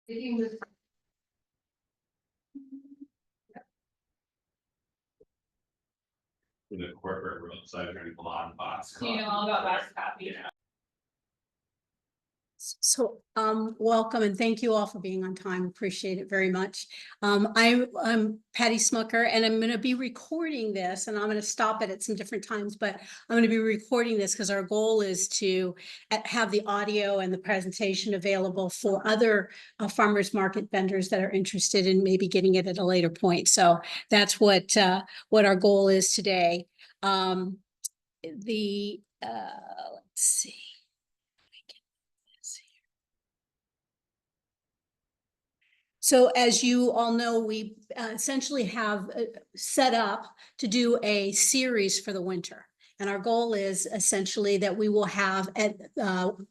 In the corporate world, so I drink a lot of box. Do you know all about box coffee? Yeah. So, welcome and thank you all for being on time. Appreciate it very much. I'm Patty Smucker and I'm going to be recording this, and I'm going to stop it at some different times, but I'm going to be recording this because our goal is to have the audio and the presentation available for other farmers market vendors that are interested in maybe getting it at a later point. So that's what our goal is today. Let's see. So as you all know, we essentially have set up to do a series for the winter. And our goal is essentially that we will have at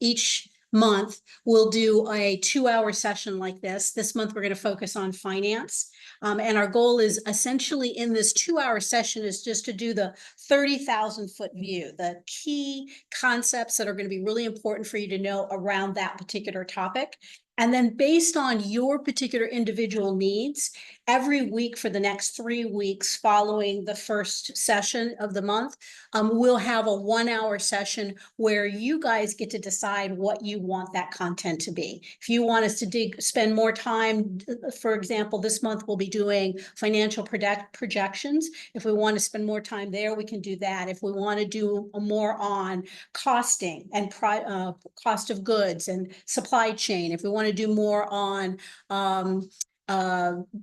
each month, we'll do a 2-hour session like this. This month, we're going to focus on finance. And our goal is essentially in this 2-hour session is just to do the 30,000-foot view, the key concepts that are going to be really important for you to know around that particular topic. And then based on your particular individual needs, every week for the next 3 weeks following the first session of the month, we'll have a 1-hour session where you guys get to decide what you want that content to be. If you want us to spend more time, for example, this month we'll be doing financial projections. If we want to spend more time there, we can do that. If we want to do more on costing and cost of goods and supply chain, if we want to do more on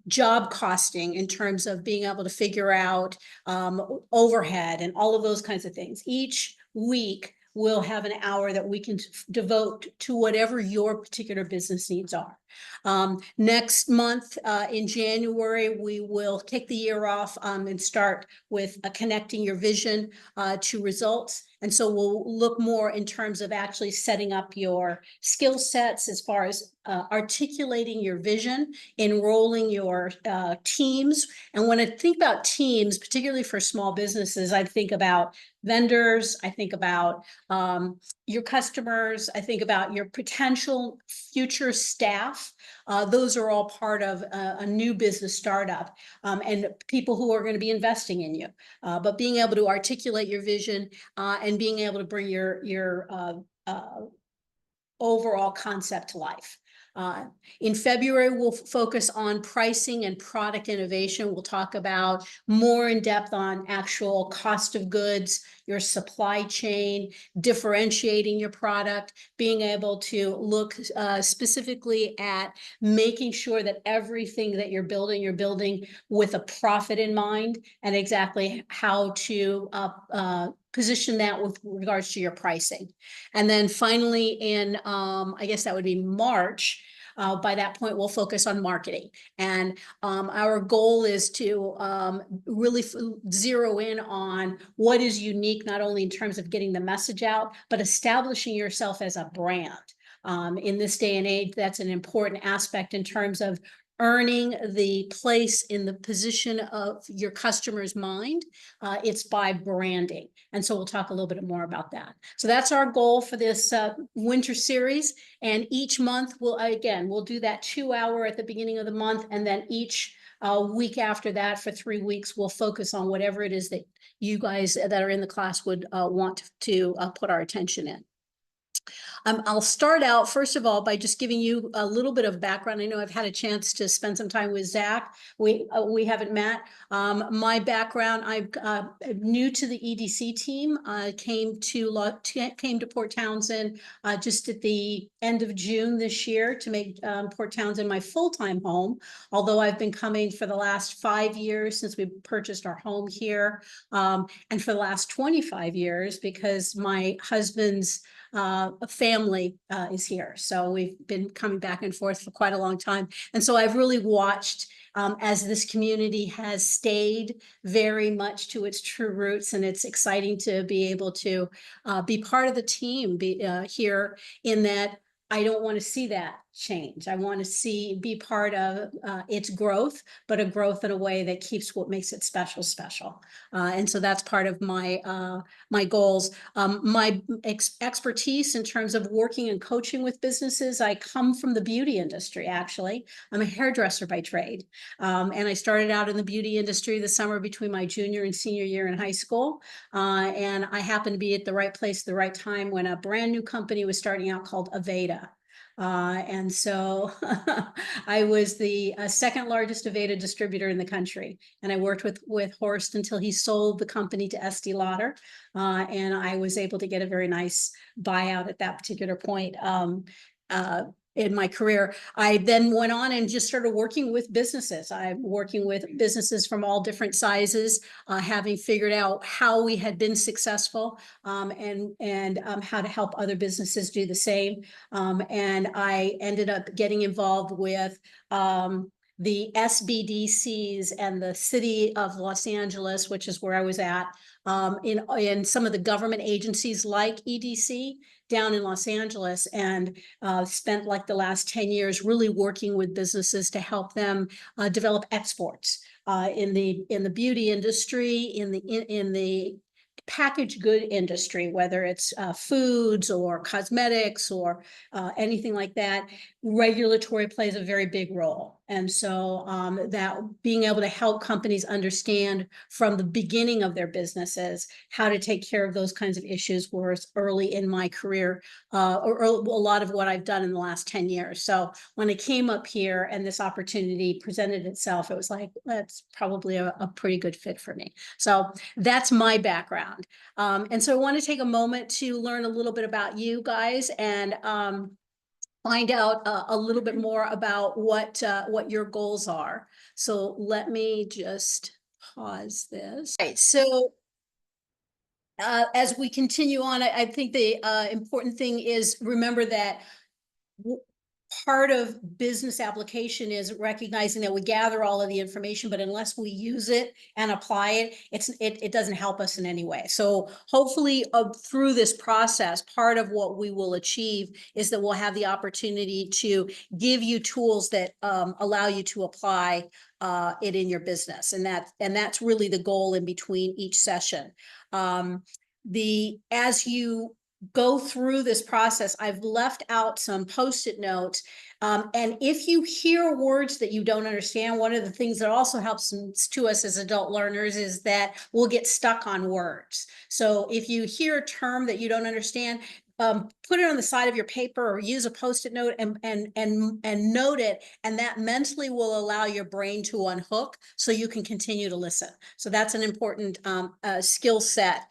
job costing in terms of being able to figure out overhead and all of those kinds of things. Each week we'll have an hour that we can devote to whatever your particular business needs are. Next month in January, we will kick the year off and start with connecting your vision to results. And so we'll look more in terms of actually setting up your skill sets as far as articulating your vision, enrolling your teams. And when I think about teams, particularly for small businesses, I think about vendors, I think about your customers, I think about your potential future staff. Those are all part of a new business startup and people who are going to be investing in you. But being able to articulate your vision and being able to bring your overall concept to life. In February, we'll focus on pricing and product innovation. We'll talk about more in depth on actual cost of goods, your supply chain, differentiating your product, being able to look specifically at making sure that everything that you're building with a profit in mind, and exactly how to position that with regards to your pricing. And then finally in, I guess that would be March, by that point, we'll focus on marketing. And our goal is to really zero in on what is unique, not only in terms of getting the message out, but establishing yourself as a brand. In this day and age, that's an important aspect in terms of earning the place in the position of your customer's mind. It's by branding. And so we'll talk a little bit more about that. So that's our goal for this winter series. And each month we'll do that 2-hour at the beginning of the month. And then each week after that for 3 weeks, we'll focus on whatever it is that you guys that are in the class would want to put our attention in. I'll start out, first of all, by just giving you a little bit of background. I know I've had a chance to spend some time with Zach. We haven't met. My background, I'm new to the EDC team. I came to Port Townsend just at the end of June this year to make Port Townsend my full-time home, although I've been coming for the last 5 years since we purchased our home here, and for the last 25 years because my husband's family is here. So we've been coming back and forth for quite a long time. And so I've really watched as this community has stayed very much to its true roots. And it's exciting to be able to be part of the team here in that I don't want to see that change. I want to be part of its growth, but a growth in a way that keeps what makes it special, special. And so that's part of my my goals. My expertise in terms of working and coaching with businesses, I come from the beauty industry, actually. I'm a hairdresser by trade. And I started out in the beauty industry the summer between my junior and senior year in high school. And I happened to be at the right place at the right time when a brand new company was starting out called Aveda. And so I was the second largest Aveda distributor in the country. And I worked with Horst until he sold the company to Estee Lauder. And I was able to get a very nice buyout at that particular point. In my career, I then went on and just started working with businesses. I'm working with businesses from all different sizes, having figured out how we had been successful, and how to help other businesses do the same. And I ended up getting involved with the SBDCs and the city of Los Angeles, which is where I was at, in some of the government agencies like EDC down in Los Angeles, and spent like the last 10 years really working with businesses to help them develop exports in the beauty industry, in the packaged good industry, whether it's foods or cosmetics or anything like that. Regulatory plays a very big role. And so that being able to help companies understand from the beginning of their businesses how to take care of those kinds of issues was early in my career, or a lot of what I've done in the last 10 years. So when I came up here and this opportunity presented itself, it was like, that's probably a pretty good fit for me. So that's my background. And so I want to take a moment to learn a little bit about you guys and find out a little bit more about what your goals are. So let me just pause this. All right, so as we continue on, I think the important thing is remember that part of business application is recognizing that we gather all of the information, but unless we use it and apply it, it doesn't help us in any way. So hopefully through this process, part of what we will achieve is that we'll have the opportunity to give you tools that allow you to apply it in your business. And that's really the goal in between each session. As you go through this process, I've left out some Post-it notes. And if you hear words that you don't understand, one of the things that also helps to us as adult learners is that we'll get stuck on words. So if you hear a term that you don't understand, put it on the side of your paper or use a Post-it note and note it, and that mentally will allow your brain to unhook so you can continue to listen. So that's an important skill set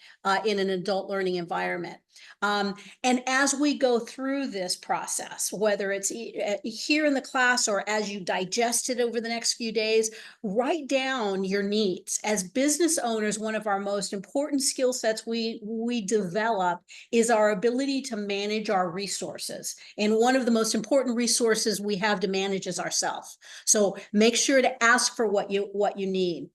in an adult learning environment. And as we go through this process, whether it's here in the class or as you digest it over the next few days, write down your needs. As business owners, one of our most important skill sets we develop is our ability to manage our resources. And one of the most important resources we have to manage is ourselves. So make sure to ask for what you need.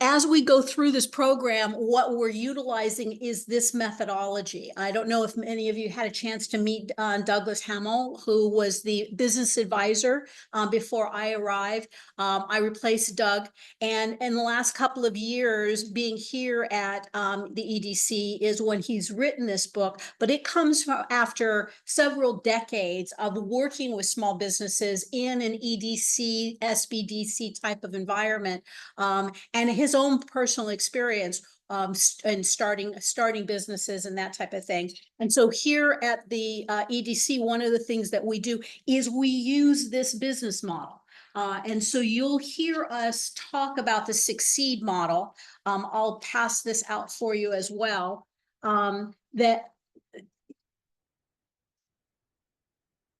As we go through this program, what we're utilizing is this methodology. I don't know if many of you had a chance to meet Douglas Hamill, who was the business advisor before I arrived. I replaced Doug. And in the last couple of years, being here at the EDC is when he's written this book, but it comes after several decades of working with small businesses in an EDC, SBDC type of environment. And his own personal experience and starting businesses and that type of thing. And so here at the EDC, one of the things that we do is we use this business model. And so you'll hear us talk about the Succeed model. I'll pass this out for you as well. That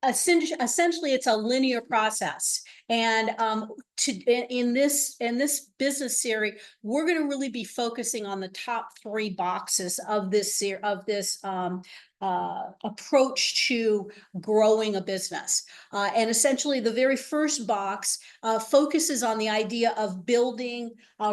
essentially it's a linear process. And in this business series, we're going to really be focusing on the top 3 boxes of this approach to growing a business. And essentially, the very first box focuses on the idea of building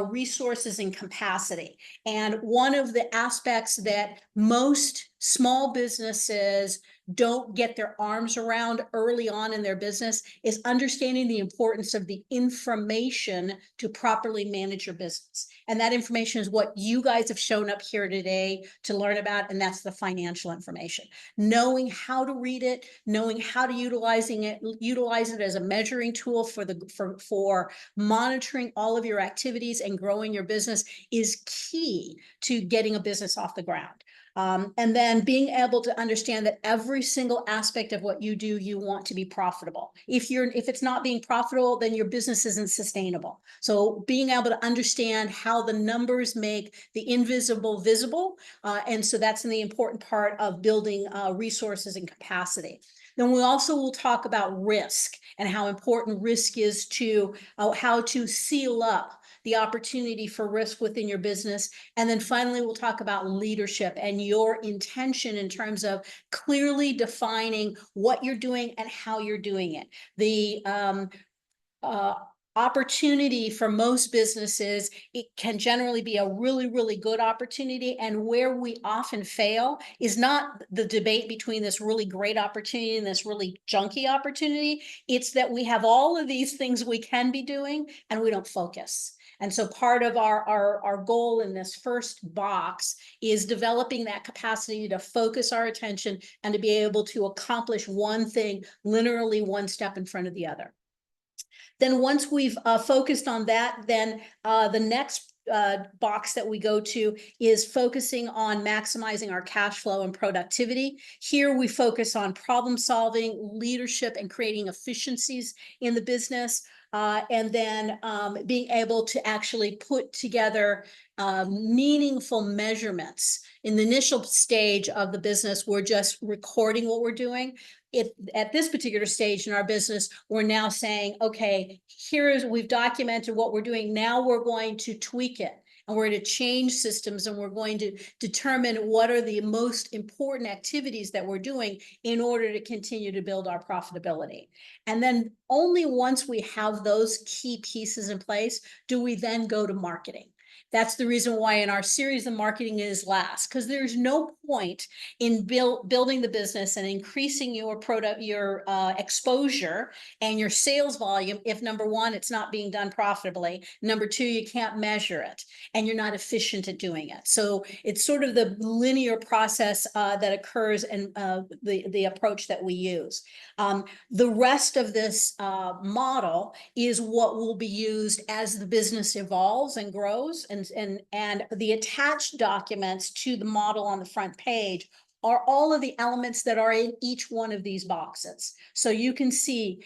resources and capacity. And one of the aspects that most small businesses don't get their arms around early on in their business is understanding the importance of the information to properly manage your business. And that information is what you guys have shown up here today to learn about, and that's the financial information. Knowing how to read it, knowing how to utilize it as a measuring tool for monitoring all of your activities and growing your business is key to getting a business off the ground. And then being able to understand that every single aspect of what you do, you want to be profitable. If it's not being profitable, then your business isn't sustainable. So being able to understand how the numbers make the invisible visible. And so that's the important part of building resources and capacity. Then we also will talk about risk and how important risk is to how to seal up the opportunity for risk within your business. And then finally, we'll talk about leadership and your intention in terms of clearly defining what you're doing and how you're doing it. The opportunity for most businesses, it can generally be a really, really good opportunity. And where we often fail is not the debate between this really great opportunity and this really junky opportunity. It's that we have all of these things we can be doing and we don't focus. And so part of our goal in this first box is developing that capacity to focus our attention and to be able to accomplish one thing, literally one step in front of the other. Then once we've focused on that, then the next box that we go to is focusing on maximizing our cash flow and productivity. Here we focus on problem solving, leadership, and creating efficiencies in the business. And then being able to actually put together meaningful measurements. In the initial stage of the business, we're just recording what we're doing. At this particular stage in our business, we're now saying, okay, we've documented what we're doing. Now we're going to tweak it. And we're going to change systems, and we're going to determine what are the most important activities that we're doing in order to continue to build our profitability. And then only once we have those key pieces in place do we then go to marketing. That's the reason why in our series, the marketing is last, because there's no point in building the business and increasing your exposure and your sales volume if, number one, it's not being done profitably. Number two, you can't measure it and you're not efficient at doing it. So it's sort of the linear process that occurs in the approach that we use. The rest of this model is what will be used as the business evolves and grows, and the attached documents to the model on the front page are all of the elements that are in each one of these boxes. So you can see,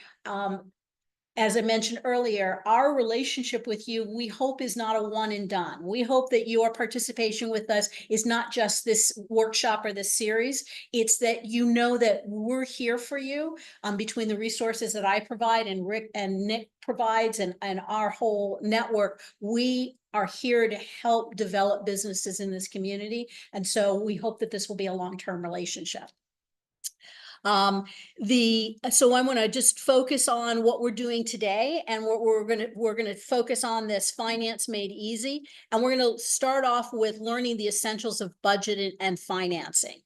as I mentioned earlier, our relationship with you, we hope, is not a one and done. We hope that your participation with us is not just this workshop or this series. It's that you know that we're here for you between the resources that I provide and Rick and Nick provides and our whole network. We are here to help develop businesses in this community. And so we hope that this will be a long-term relationship. So I want to just focus on what we're doing today, and we're going to focus on this finance made easy, and we're going to start off with learning the essentials of budgeting and financing.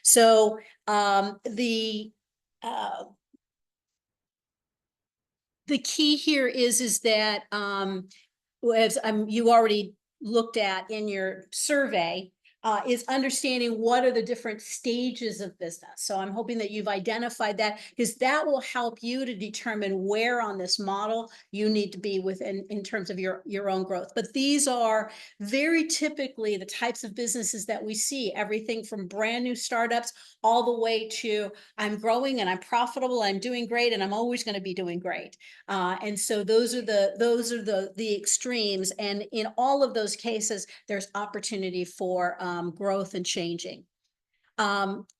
So the key here is that as you already looked at in your survey, is understanding what are the different stages of business. So I'm hoping that you've identified that, because that will help you to determine where on this model you need to be within in terms of your own growth. But these are very typically the types of businesses that we see, everything from brand new startups all the way to I'm growing and I'm profitable, I'm doing great, and I'm always going to be doing great. And so those are the extremes. And in all of those cases, there's opportunity for growth and changing.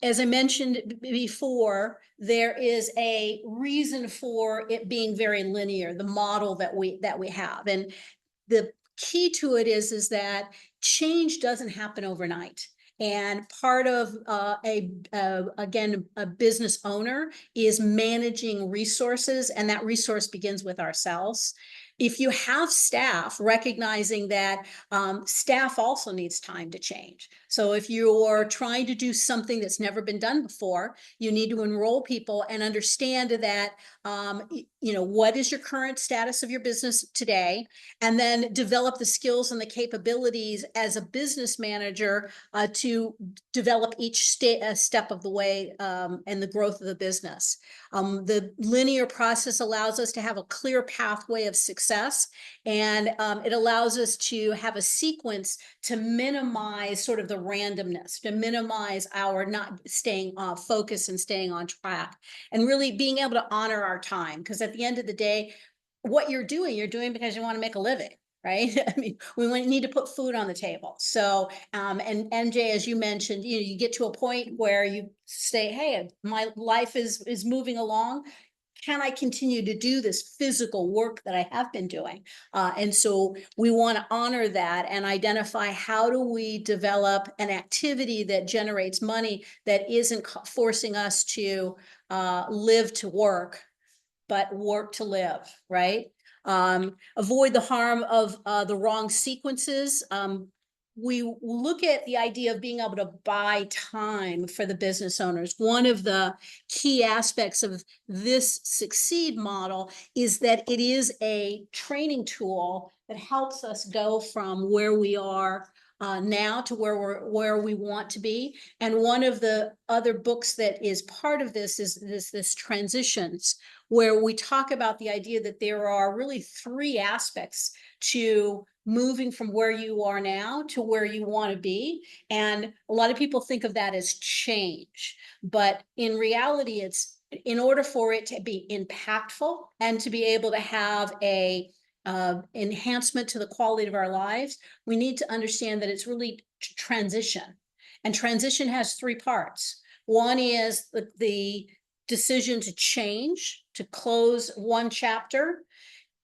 As I mentioned before, there is a reason for it being very linear, the model that we have. And the key to it is that change doesn't happen overnight. And part of again, a business owner is managing resources, and that resource begins with ourselves. If you have staff, recognizing that staff also needs time to change. So if you're trying to do something that's never been done before, you need to enroll people and understand that, what is your current status of your business today, and then develop the skills and the capabilities as a business manager to develop each step of the way and the growth of the business. The linear process allows us to have a clear pathway of success, and it allows us to have a sequence to minimize sort of the randomness, to minimize our not staying focused and staying on track, and really being able to honor our time. Because at the end of the day, what you're doing because you want to make a living, right? I mean, we need to put food on the table. So, and MJ, as you mentioned, you get to a point where you say, hey, my life is moving along. Can I continue to do this physical work that I have been doing? And so we want to honor that and identify, how do we develop an activity that generates money that isn't forcing us to live to work, but work to live, right? Avoid the harm of the wrong sequences. We look at the idea of being able to buy time for the business owners. One of the key aspects of this Succeed model is that it is a training tool that helps us go from where we are now to where we want to be. And one of the other books that is part of this is this Transitions, where we talk about the idea that there are really three aspects to moving from where you are now to where you want to be. And a lot of people think of that as change, but in reality, it's in order for it to be impactful and to be able to have a enhancement to the quality of our lives, we need to understand that it's really transition. And transition has three parts. One is the decision to change, to close one chapter,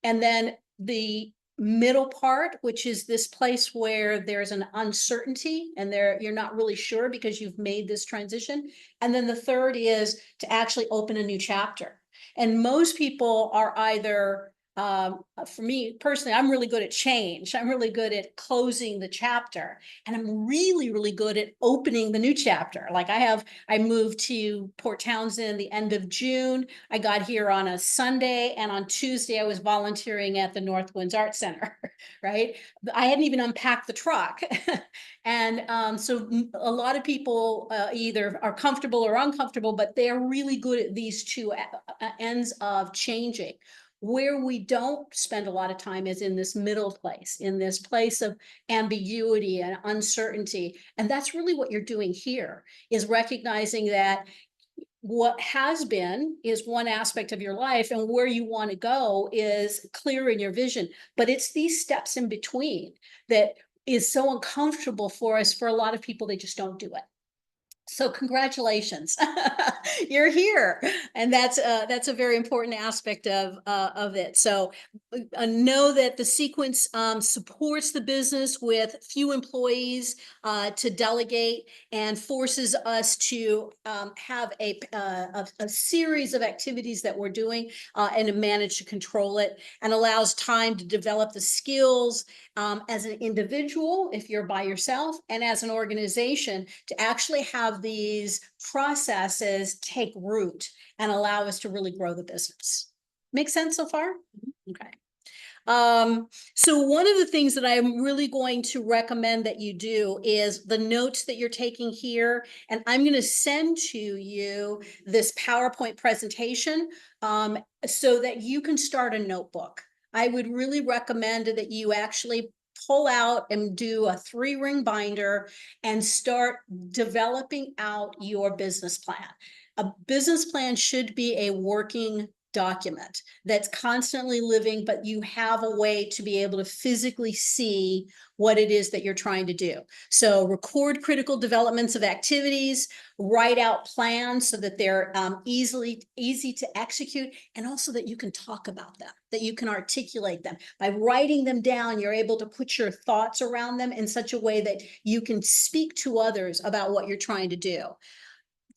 and then the middle part, which is this place where there's an uncertainty and you're not really sure because you've made this transition. And then the third is to actually open a new chapter. And most people are either, for me personally, I'm really good at change. I'm really good at closing the chapter, and I'm really, really good at opening the new chapter. Like I moved to Port Townsend the end of June. I got here on a Sunday, and on Tuesday I was volunteering at the North Winds Art Center, right? I hadn't even unpacked the truck. And so a lot of people either are comfortable or uncomfortable, but they're really good at these two ends of changing. Where we don't spend a lot of time is in this middle place, in this place of ambiguity and uncertainty. And that's really what you're doing here, is recognizing that what has been is one aspect of your life, and where you want to go is clear in your vision. But it's these steps in between that is so uncomfortable for us. For a lot of people, they just don't do it. So congratulations, you're here, and that's a very important aspect of it. So know that the sequence supports the business with few employees to delegate, and forces us to have a series of activities that we're doing and to manage to control it, and allows time to develop the skills as an individual, if you're by yourself, and as an organization, to actually have these processes take root and allow us to really grow the business. Make sense so far? Okay. So one of the things that I'm really going to recommend that you do is the notes that you're taking here, and I'm going to send to you this PowerPoint presentation so that you can start a notebook. I would really recommend that you actually pull out and do a 3-ring binder and start developing out your business plan. A business plan should be a working document that's constantly living, but you have a way to be able to physically see what it is that you're trying to do. So record critical developments of activities, write out plans so that they're easy to execute, and also that you can talk about them, that you can articulate them. By writing them down, you're able to put your thoughts around them in such a way that you can speak to others about what you're trying to do.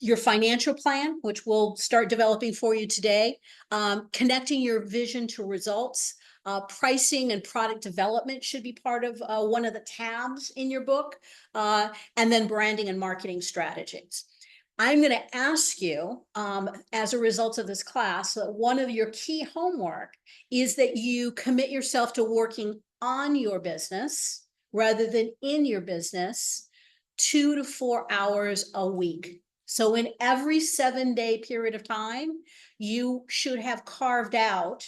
Your financial plan, which we'll start developing for you today, connecting your vision to results, pricing and product development should be part of one of the tabs in your book, and then branding and marketing strategies. I'm going to ask you, as a result of this class, that one of your key homework is that you commit yourself to working on your business rather than in your business 2 to 4 hours a week. So in every 7-day period of time, you should have carved out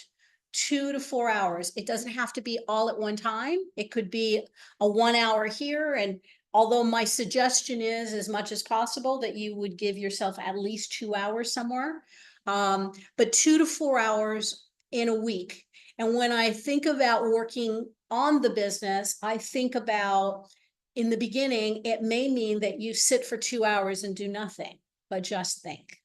2 to 4 hours. It doesn't have to be all at one time. It could be a 1 hour here. And although my suggestion is as much as possible that you would give yourself at least 2 hours somewhere, but 2 to 4 hours in a week. And when I think about working on the business, I think about, in the beginning, it may mean that you sit for 2 hours and do nothing, but just think,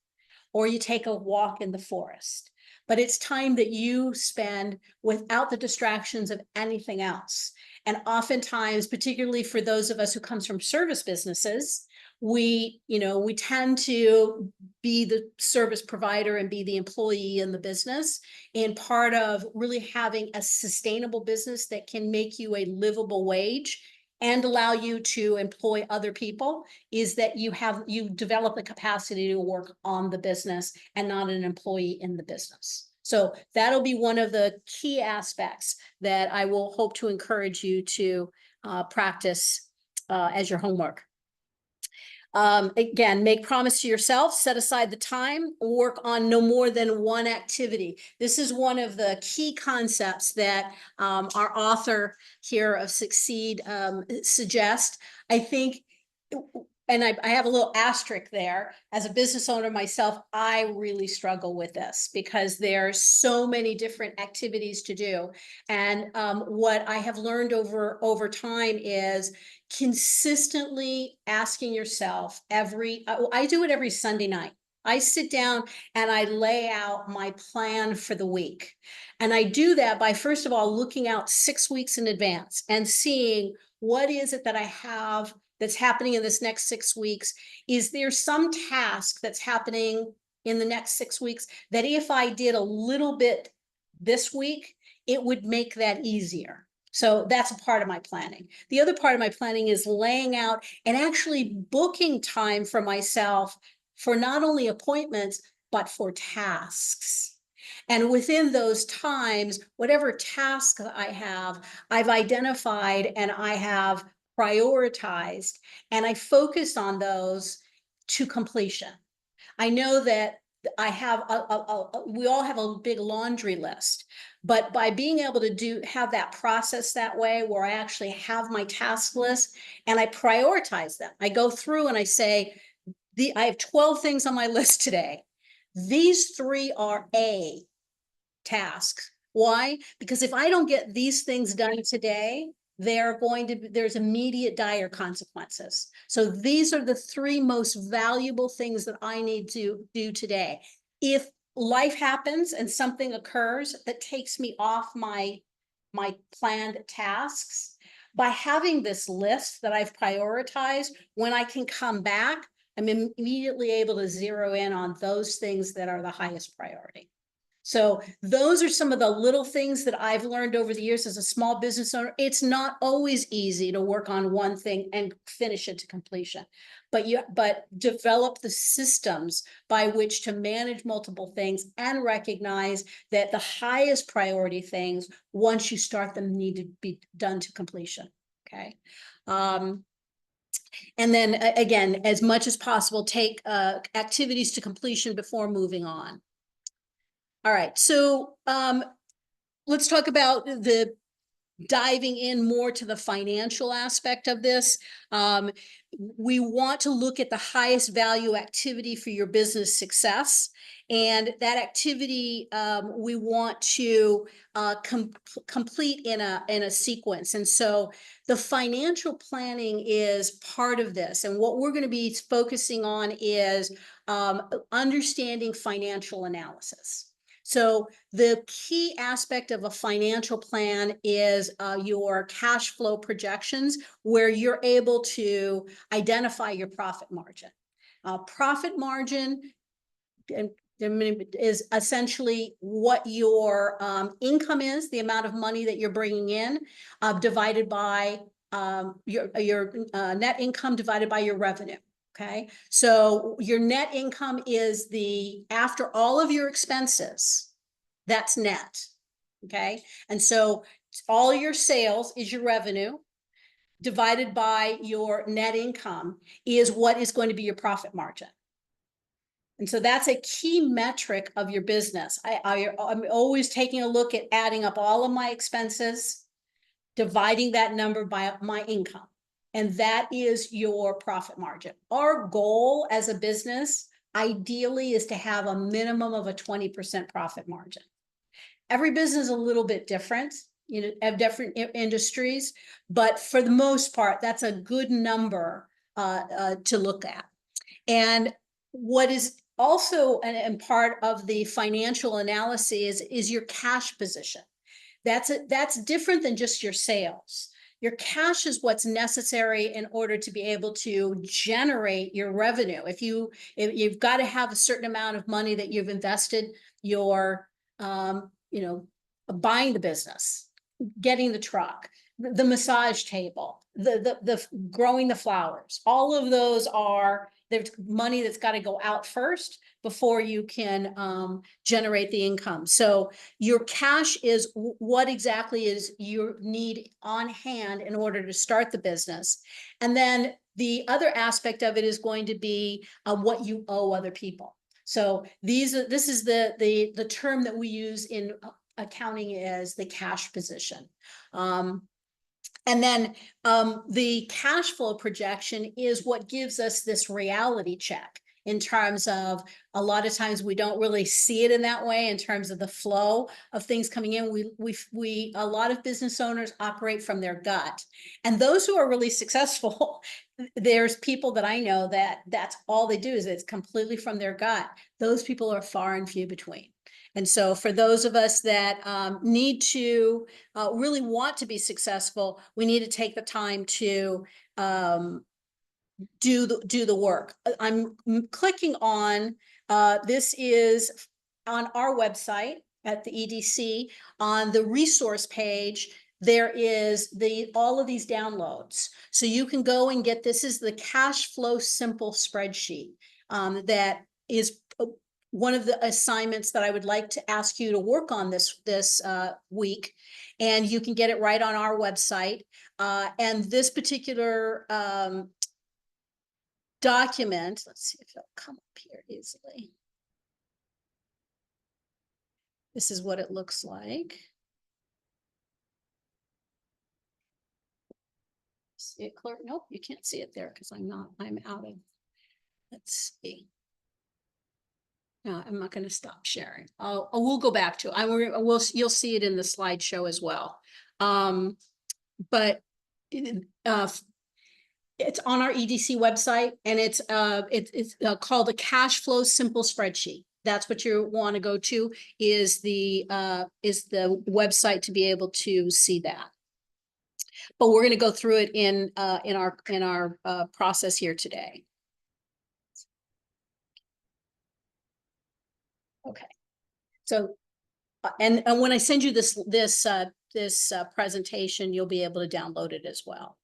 or you take a walk in the forest. But it's time that you spend without the distractions of anything else. And oftentimes, particularly for those of us who comes from service businesses, we tend to be the service provider and be the employee in the business. And part of really having a sustainable business that can make you a livable wage and allow you to employ other people is that you develop the capacity to work on the business and not an employee in the business. So that'll be one of the key aspects that I will hope to encourage you to practice as your homework. Again, make promise to yourself, set aside the time, work on no more than one activity. This is one of the key concepts that our author here of Succeed suggests. I think, and I have a little asterisk there, as a business owner myself, I really struggle with this because there are so many different activities to do. And what I have learned over time is consistently asking yourself I do it every Sunday night. I sit down and I lay out my plan for the week. And I do that by, first of all, looking out 6 weeks in advance and seeing what is it that I have that's happening in this next 6 weeks. Is there some task that's happening in the next 6 weeks that if I did a little bit this week, it would make that easier? So that's a part of my planning. The other part of my planning is laying out and actually booking time for myself for not only appointments, but for tasks. And within those times, whatever task I have, I've identified and I have prioritized, and I focused on those to completion. I know that I have we all have a big laundry list, but by being able to have that process that way, where I actually have my task list and I prioritize them, I go through and I say, I have 12 things on my list today. These 3 are A tasks. Why? Because if I don't get these things done today, there's immediate dire consequences. So these are the 3 most valuable things that I need to do today. If life happens and something occurs that takes me off my planned tasks, by having this list that I've prioritized, when I can come back, I'm immediately able to zero in on those things that are the highest priority. So those are some of the little things that I've learned over the years as a small business owner. It's not always easy to work on one thing and finish it to completion, but develop the systems by which to manage multiple things and recognize that the highest priority things, once you start them, need to be done to completion. Okay. And then again, as much as possible, take activities to completion before moving on. All right, so let's talk about diving in more to the financial aspect of this. We want to look at the highest value activity for your business success. And that activity we want to complete in a sequence. And so the financial planning is part of this. And what we're going to be focusing on is understanding financial analysis. So the key aspect of a financial plan is your cash flow projections, where you're able to identify your profit margin. Profit margin is essentially what your income is, the amount of money that you're bringing in, divided by your net income divided by your revenue. Okay, so your net income is after all of your expenses, that's net. Okay, and so all your sales is your revenue divided by your net income is what is going to be your profit margin. And so that's a key metric of your business. I'm always taking a look at adding up all of my expenses, dividing that number by my income. And that is your profit margin. Our goal as a business, ideally, is to have a minimum of a 20% profit margin. Every business is a little bit different, you know, have different industries, but for the most part, that's a good number to look at. And what is also and part of the financial analysis is your cash position. That's different than just your sales. Your cash is what's necessary in order to be able to generate your revenue. If you've got to have a certain amount of money that you've invested, you're buying the business, getting the truck, the massage table, the growing the flowers. All of those there's money that's got to go out first before you can generate the income. So your cash is what exactly is your need on hand in order to start the business. And then the other aspect of it is going to be what you owe other people. So this is the term that we use in accounting is the cash position. And then the cash flow projection is what gives us this reality check in terms of a lot of times we don't really see it in that way in terms of the flow of things coming in. A lot of business owners operate from their gut, and those who are really successful, there's people that I know that's all they do is it's completely from their gut. Those people are far and few between. And so for those of us that need to really want to be successful, we need to take the time to do the work. I'm clicking on, this is on our website at the EDC. On the resource page, there is all of these downloads. So you can go and get, this is the cash flow simple spreadsheet that is one of the assignments that I would like to ask you to work on this week, and you can get it right on our website. And this particular document, let's see if it'll come up here easily. This is what it looks like. See it clear? Nope, you can't see it there because I'm out of, let's see. No, I'm not going to stop sharing. We'll go back to it. You'll see it in the slideshow as well. But it's on our EDC website, and it's called a cash flow simple spreadsheet. That's what you want to go to is the website to be able to see that. But we're going to go through it in our process here today. Okay, so and when I send you this presentation, you'll be able to download it as well.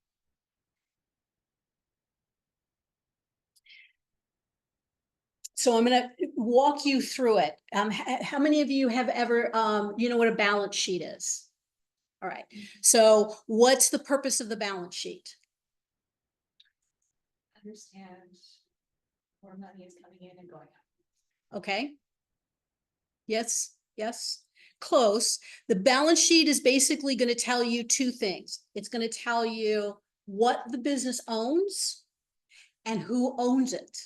So I'm going to walk you through it. How many of you have ever, you know what a balance sheet is? All right. So what's the purpose of the balance sheet? Understand where money is coming in and going out. Okay. Yes. Yes. Close. The balance sheet is basically going to tell you two things. It's going to tell you what the business owns and who owns it.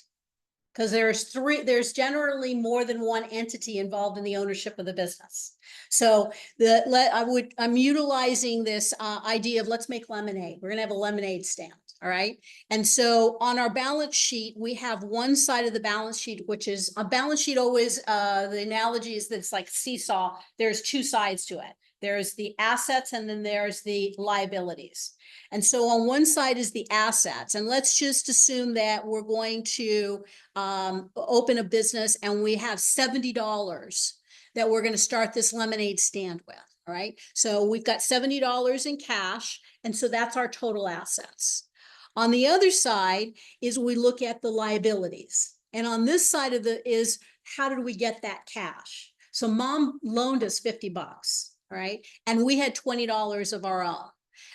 because there's generally more than one entity involved in the ownership of the business. So I'm utilizing this idea of let's make lemonade. We're gonna have a lemonade stand, all right? And so on our balance sheet, we have one side of the balance sheet, which is a balance sheet always, the analogy is that it's like seesaw. There's two sides to it. There's the assets and then there's the liabilities. And so on one side is the assets. And let's just assume that we're going to open a business and we have $70 that we're going to start this lemonade stand with. All right. So we've got $70 in cash. And so that's our total assets. On the other side is we look at the liabilities. And on this side of is how did we get that cash? So mom loaned us $50, right? And we had $20 of our own.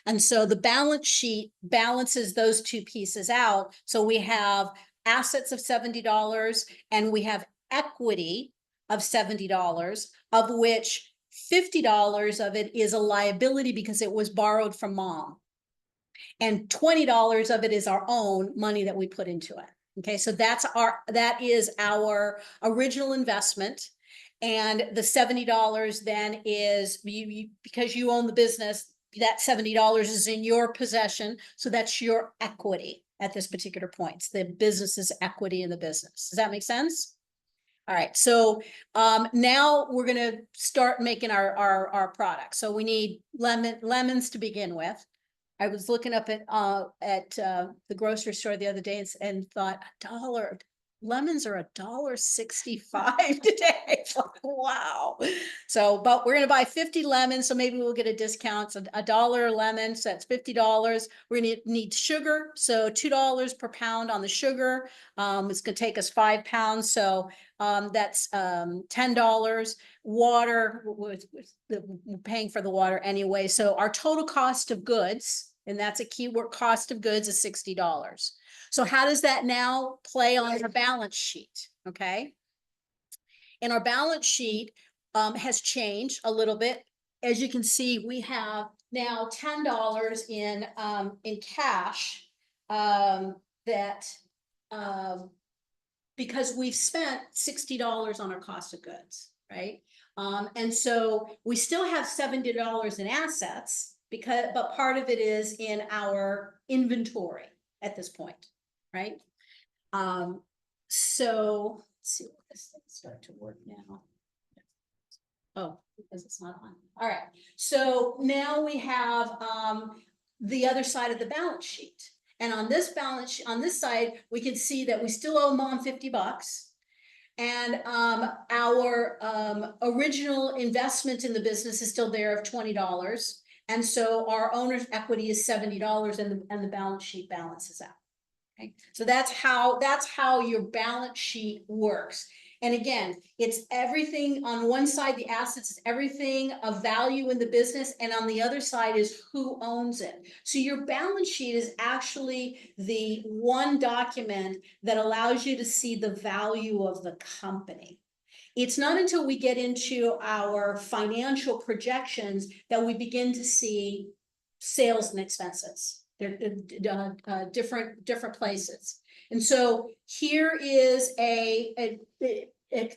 And so the balance sheet balances those two pieces out. So we have assets of $70 and we have equity of $70, of which $50 of it is a liability because it was borrowed from mom. And $20 of it is our own money that we put into it. Okay, so that is our original investment. And the $70 then is because you own the business, that $70 is in your possession. So that's your equity at this particular point. It's the business's equity in the business. Does that make sense? All right. So now we're going to start making our products. So we need lemons to begin with. I was looking up at the grocery store the other day and thought $1. Lemons are $1.65 today. Wow. So, but we're going to buy 50 lemons. So maybe we'll get a discount. So $1 a lemon. So that's $50. We're going to need sugar. So $2 per pound on the sugar. It's going to take us 5 pounds. So that's $10. Water, we're paying for the water anyway. So our total cost of goods, and that's a keyword, cost of goods is $60. So how does that now play on our balance sheet? Okay. And our balance sheet has changed a little bit. As you can see, we have now $10 in cash because we've spent $60 on our cost of goods, right? And so we still have $70 in assets but part of it is in our inventory at this point, right? So let's see what this thing start to work now. Oh, because it's not on. All right. So now we have the other side of the balance sheet. And on this side, we can see that we still owe mom $50. And our original investment in the business is still there of $20. And so our owner's equity is $70 and the balance sheet balances out. Okay. So that's how your balance sheet works. And again, it's everything on one side, the assets is everything of value in the business. And on the other side is who owns it. So your balance sheet is actually the one document that allows you to see the value of the company. It's not until we get into our financial projections that we begin to see sales and expenses. They're different places. And so here is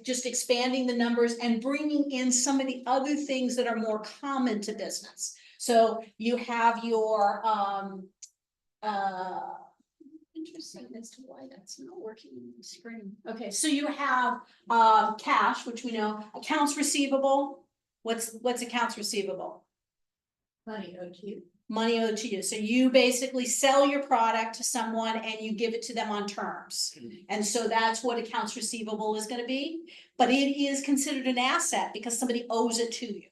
just expanding the numbers and bringing in some of the other things that are more common to business. So you have your interesting as to why that's not working on the screen. Okay, so you have cash, which we know, accounts receivable. What's accounts receivable? Money owed to you. Money owed to you. So you basically sell your product to someone and you give it to them on terms. And so that's what accounts receivable is going to be. But it is considered an asset because somebody owes it to you.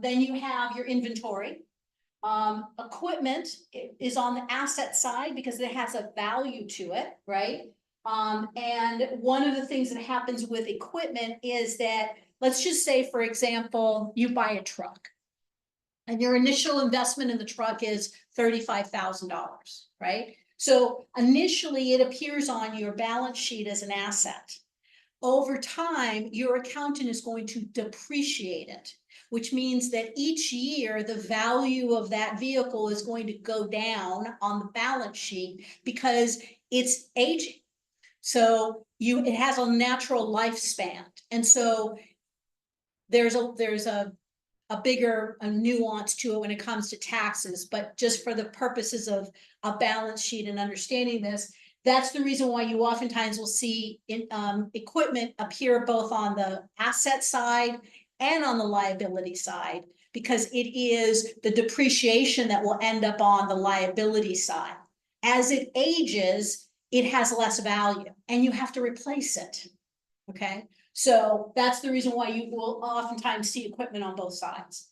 Then you have your inventory. Equipment is on the asset side because it has a value to it, right? And one of the things that happens with equipment is that, let's just say, for example, you buy a truck. And your initial investment in the truck is $35,000, right? So initially it appears on your balance sheet as an asset. Over time, your accountant is going to depreciate it, which means that each year the value of that vehicle is going to go down on the balance sheet because it's aging. So it has a natural lifespan. And so there's a bigger nuance to it when it comes to taxes, but just for the purposes of a balance sheet and understanding this, that's the reason why you oftentimes will see equipment appear both on the asset side and on the liability side, because it is the depreciation that will end up on the liability side. As it ages, it has less value and you have to replace it. Okay, so that's the reason why you will oftentimes see equipment on both sides.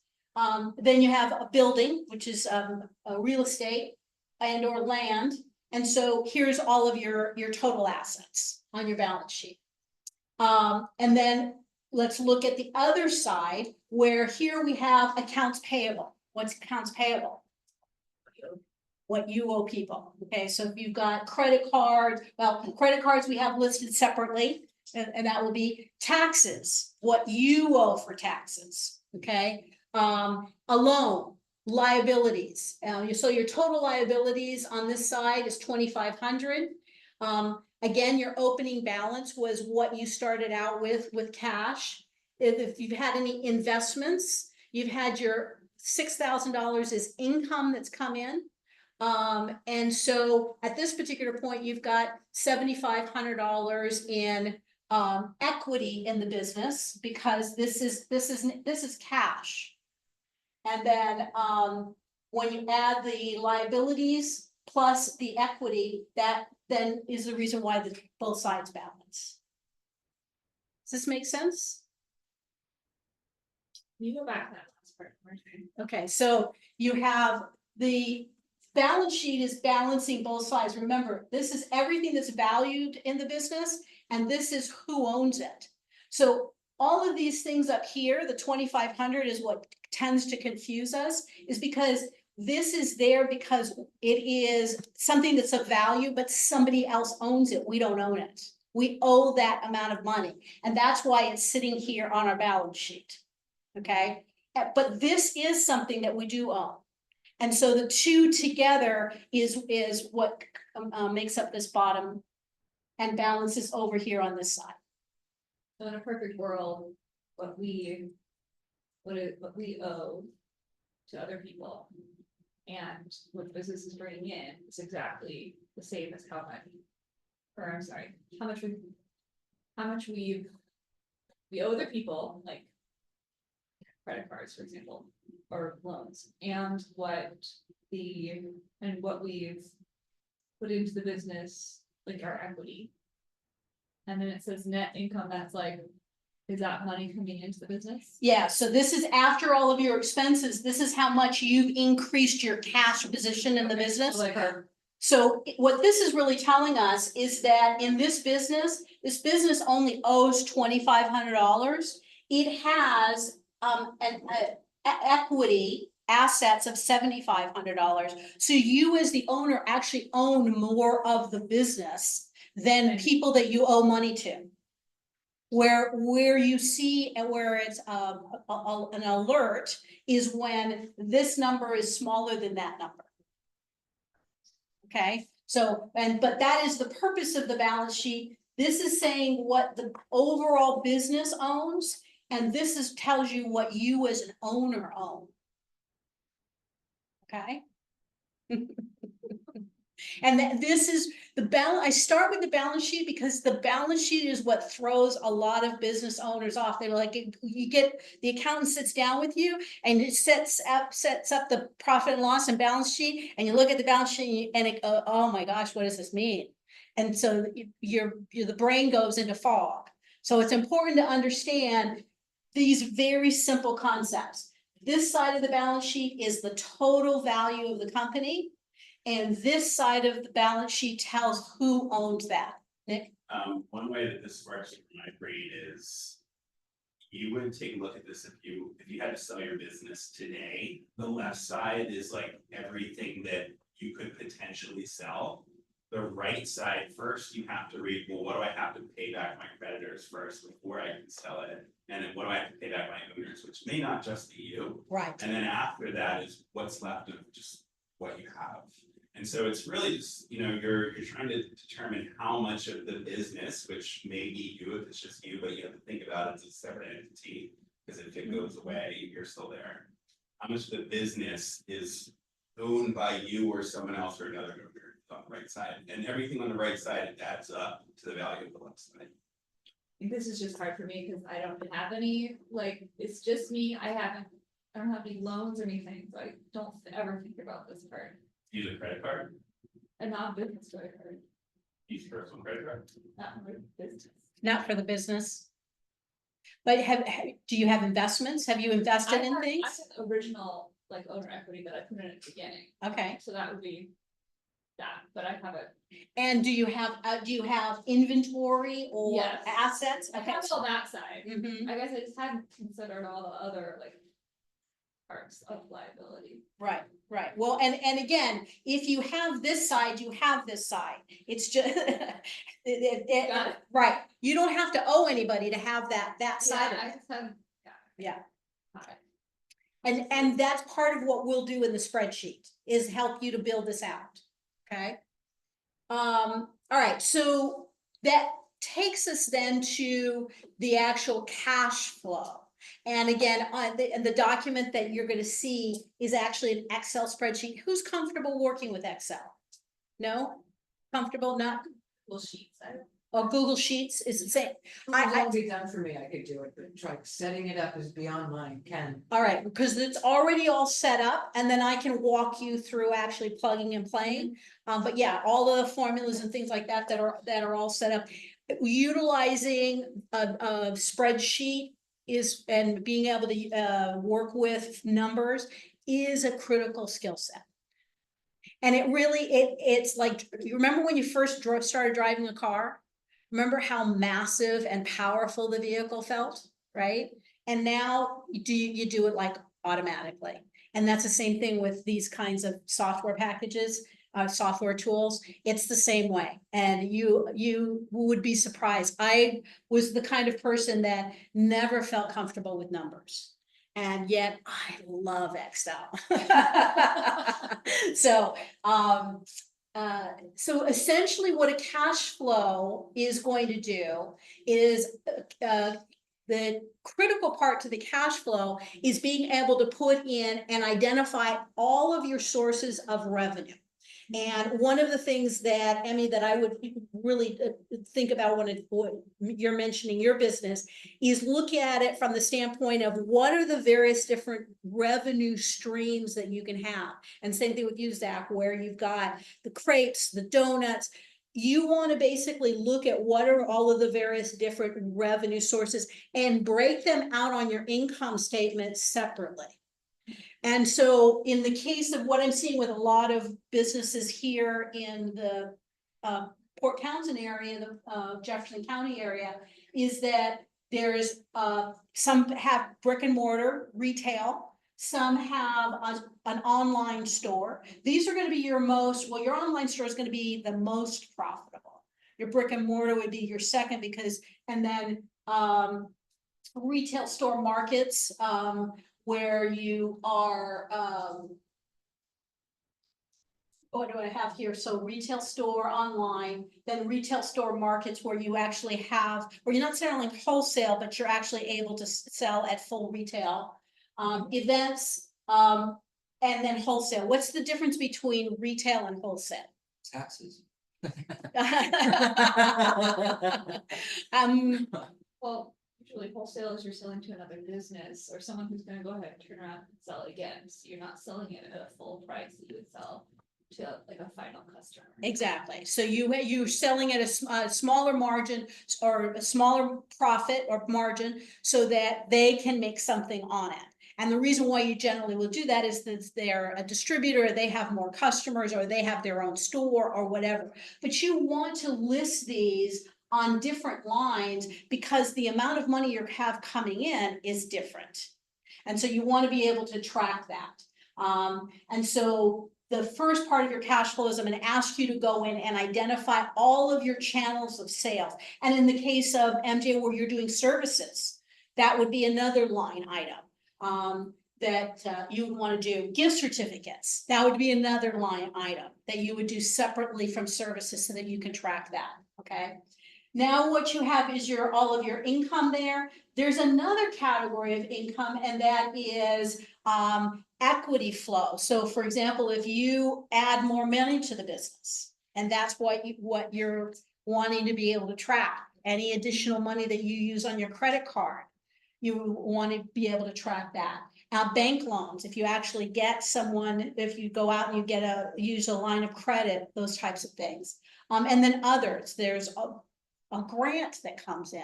Then you have a building, which is a real estate and or land. And so here's all of your total assets on your balance sheet. And then let's look at the other side, where here we have accounts payable. What's accounts payable? What you owe people. Okay, so if you've got credit cards, well, credit cards we have listed separately, and that will be taxes, what you owe for taxes. Okay, a loan, liabilities. So your total liabilities on this side is 2,500. Again, your opening balance was what you started out with cash. If you've had any investments, you've had your $6,000 is income that's come in. And so at this particular point, you've got $7,500 in equity in the business, because this is cash. And then when you add the liabilities plus the equity, that then is the reason why both sides balance. Does this make sense? You go back to that last part. Okay, so you have the balance sheet is balancing both sides. Remember, this is everything that's valued in the business, and this is who owns it. So all of these things up here, the 2,500 is what tends to confuse us, is because this is there because it is something that's of value, but somebody else owns it. We don't own it. We owe that amount of money. And that's why it's sitting here on our balance sheet. Okay. But this is something that we do own. And so the two together is what makes up this bottom and balances over here on this side. So in a perfect world, what we owe to other people and what business is bringing in is exactly the same as how much we owe other people, like credit cards, for example, or loans, and what we've put into the business, like our equity. And then it says net income, that's like, is that money coming into the business? Yeah, so this is after all of your expenses. This is how much you've increased your cash position in the business. So like So what this is really telling us is that in this business only owes $2,500. It has an equity assets of $7,500. So you as the owner actually own more of the business than people that you owe money to. Where you see and where it's an alert is when this number is smaller than that number. Okay, so but that is the purpose of the balance sheet. This is saying what the overall business owns, and this tells you what you as an owner own. Okay. And this is the balance. I start with the balance sheet because the balance sheet is what throws a lot of business owners off. They're like, you get the accountant sits down with you and it sets up the profit and loss and balance sheet, and you look at the balance sheet and it goes, oh my gosh, what does this mean? And so the brain goes into fog. So it's important to understand these very simple concepts. This side of the balance sheet is the total value of the company. And this side of the balance sheet tells who owns that. Nick? One way that this works in my brain is you would take a look at this if you had to sell your business today. The left side is like everything that you could potentially sell. The right side, first you have to read, well, what do I have to pay back my creditors first before I can sell it? And then what do I have to pay back my owners, which may not just be you. Right. And then after that is what's left of just what you have. And so it's really just, you're trying to determine how much of the business, which may be you if it's just you, but you have to think about it as a separate entity. Because if it goes away, you're still there. How much of the business is owned by you or someone else or another owner on the right side? And everything on the right side adds up to the value of the left side. This is just hard for me because I don't have any, like, it's just me, I don't have any loans or anything, so I don't ever think about this part. Use a credit card, A non-business credit card, use a personal credit card. not for business. Not for the business. But do you have investments? Have you invested in I things? have original, like, owner equity that I put in at the beginning, Okay, so that would be that, but I haven't. and do you have inventory or Yes. assets? I Okay. have all that side. Mhm. I guess I just hadn't considered all the other, like, parts of liability. Right, right. Well, and again, if you have this side, you have this side. It's just, Got it. right. You don't have to owe anybody to have that Yeah, side of I it. just had. Yeah. Got it. And that's part of what we'll do in the spreadsheet, is help you to build this out, okay? All right, so that takes us then to the actual cash flow. And again, the document that you're gonna see is actually an Excel spreadsheet. Who's comfortable working with Excel? No? Comfortable, not, Well, sheets, or Google Sheets is the same? It won't be done for me, I could do it, but try setting it up is beyond mine, Ken. All right, because it's already all set up, and then I can walk you through actually plugging and playing. But yeah, all of the formulas and things like that that are all set up. Utilizing a spreadsheet is, and being able to work with numbers is a critical skill set. And it really, it's like, you remember when you first started driving a car? Remember how massive and powerful the vehicle felt, right? And now you do it like automatically. And that's the same thing with these kinds of software packages, software tools. It's the same way. And you would be surprised. I was the kind of person that never felt comfortable with numbers. And yet I love Excel. So essentially what a cash flow is going to do is the critical part to the cash flow is being able to put in and identify all of your sources of revenue. And one of the things that, Emmy, that I would really think about when you're mentioning your business is look at it from the standpoint of what are the various different revenue streams that you can have. And same thing with you, Zach, where you've got the crepes, the donuts. You want to basically look at what are all of the various different revenue sources and break them out on your income statement separately. And so in the case of what I'm seeing with a lot of businesses here in the Port Townsend area, the Jefferson County area, is that there's some have brick and mortar retail, some have an online store. These are going to be your online store is going to be the most profitable. Your brick and mortar would be your second, because, and then retail store markets, where you are, what do I have here? So retail store online, then retail store markets where you actually have, where you're not selling wholesale, but you're actually able to sell at full retail. Events, and then wholesale. What's the difference between retail and wholesale? Taxes. well, usually wholesale is you're selling to another business or someone who's gonna go ahead and turn around and sell it again, so you're not selling it at a full price that you would sell to like a final customer. Exactly. So you're selling at a smaller margin or a smaller profit or margin so that they can make something on it. And the reason why you generally will do that is that they're a distributor, they have more customers, or they have their own store or whatever. But you want to list these on different lines because the amount of money you have coming in is different. And so you want to be able to track that. And so the first part of your cash flow is I'm going to ask you to go in and identify all of your channels of sales. And in the case of MJ, where you're doing services, that would be another line item. you would want to do. Gift certificates, that would be another line item that you would do separately from services so that you can track that, okay? Now what you have is all of your income there. There's another category of income, and that is equity flow. So for example, if you add more money to the business, and that's what you're wanting to be able to track, any additional money that you use on your credit card, you want to be able to track that. Now, bank loans, if you actually get someone, if you go out and you use a line of credit, those types of things. And then others, there's a grant that comes in.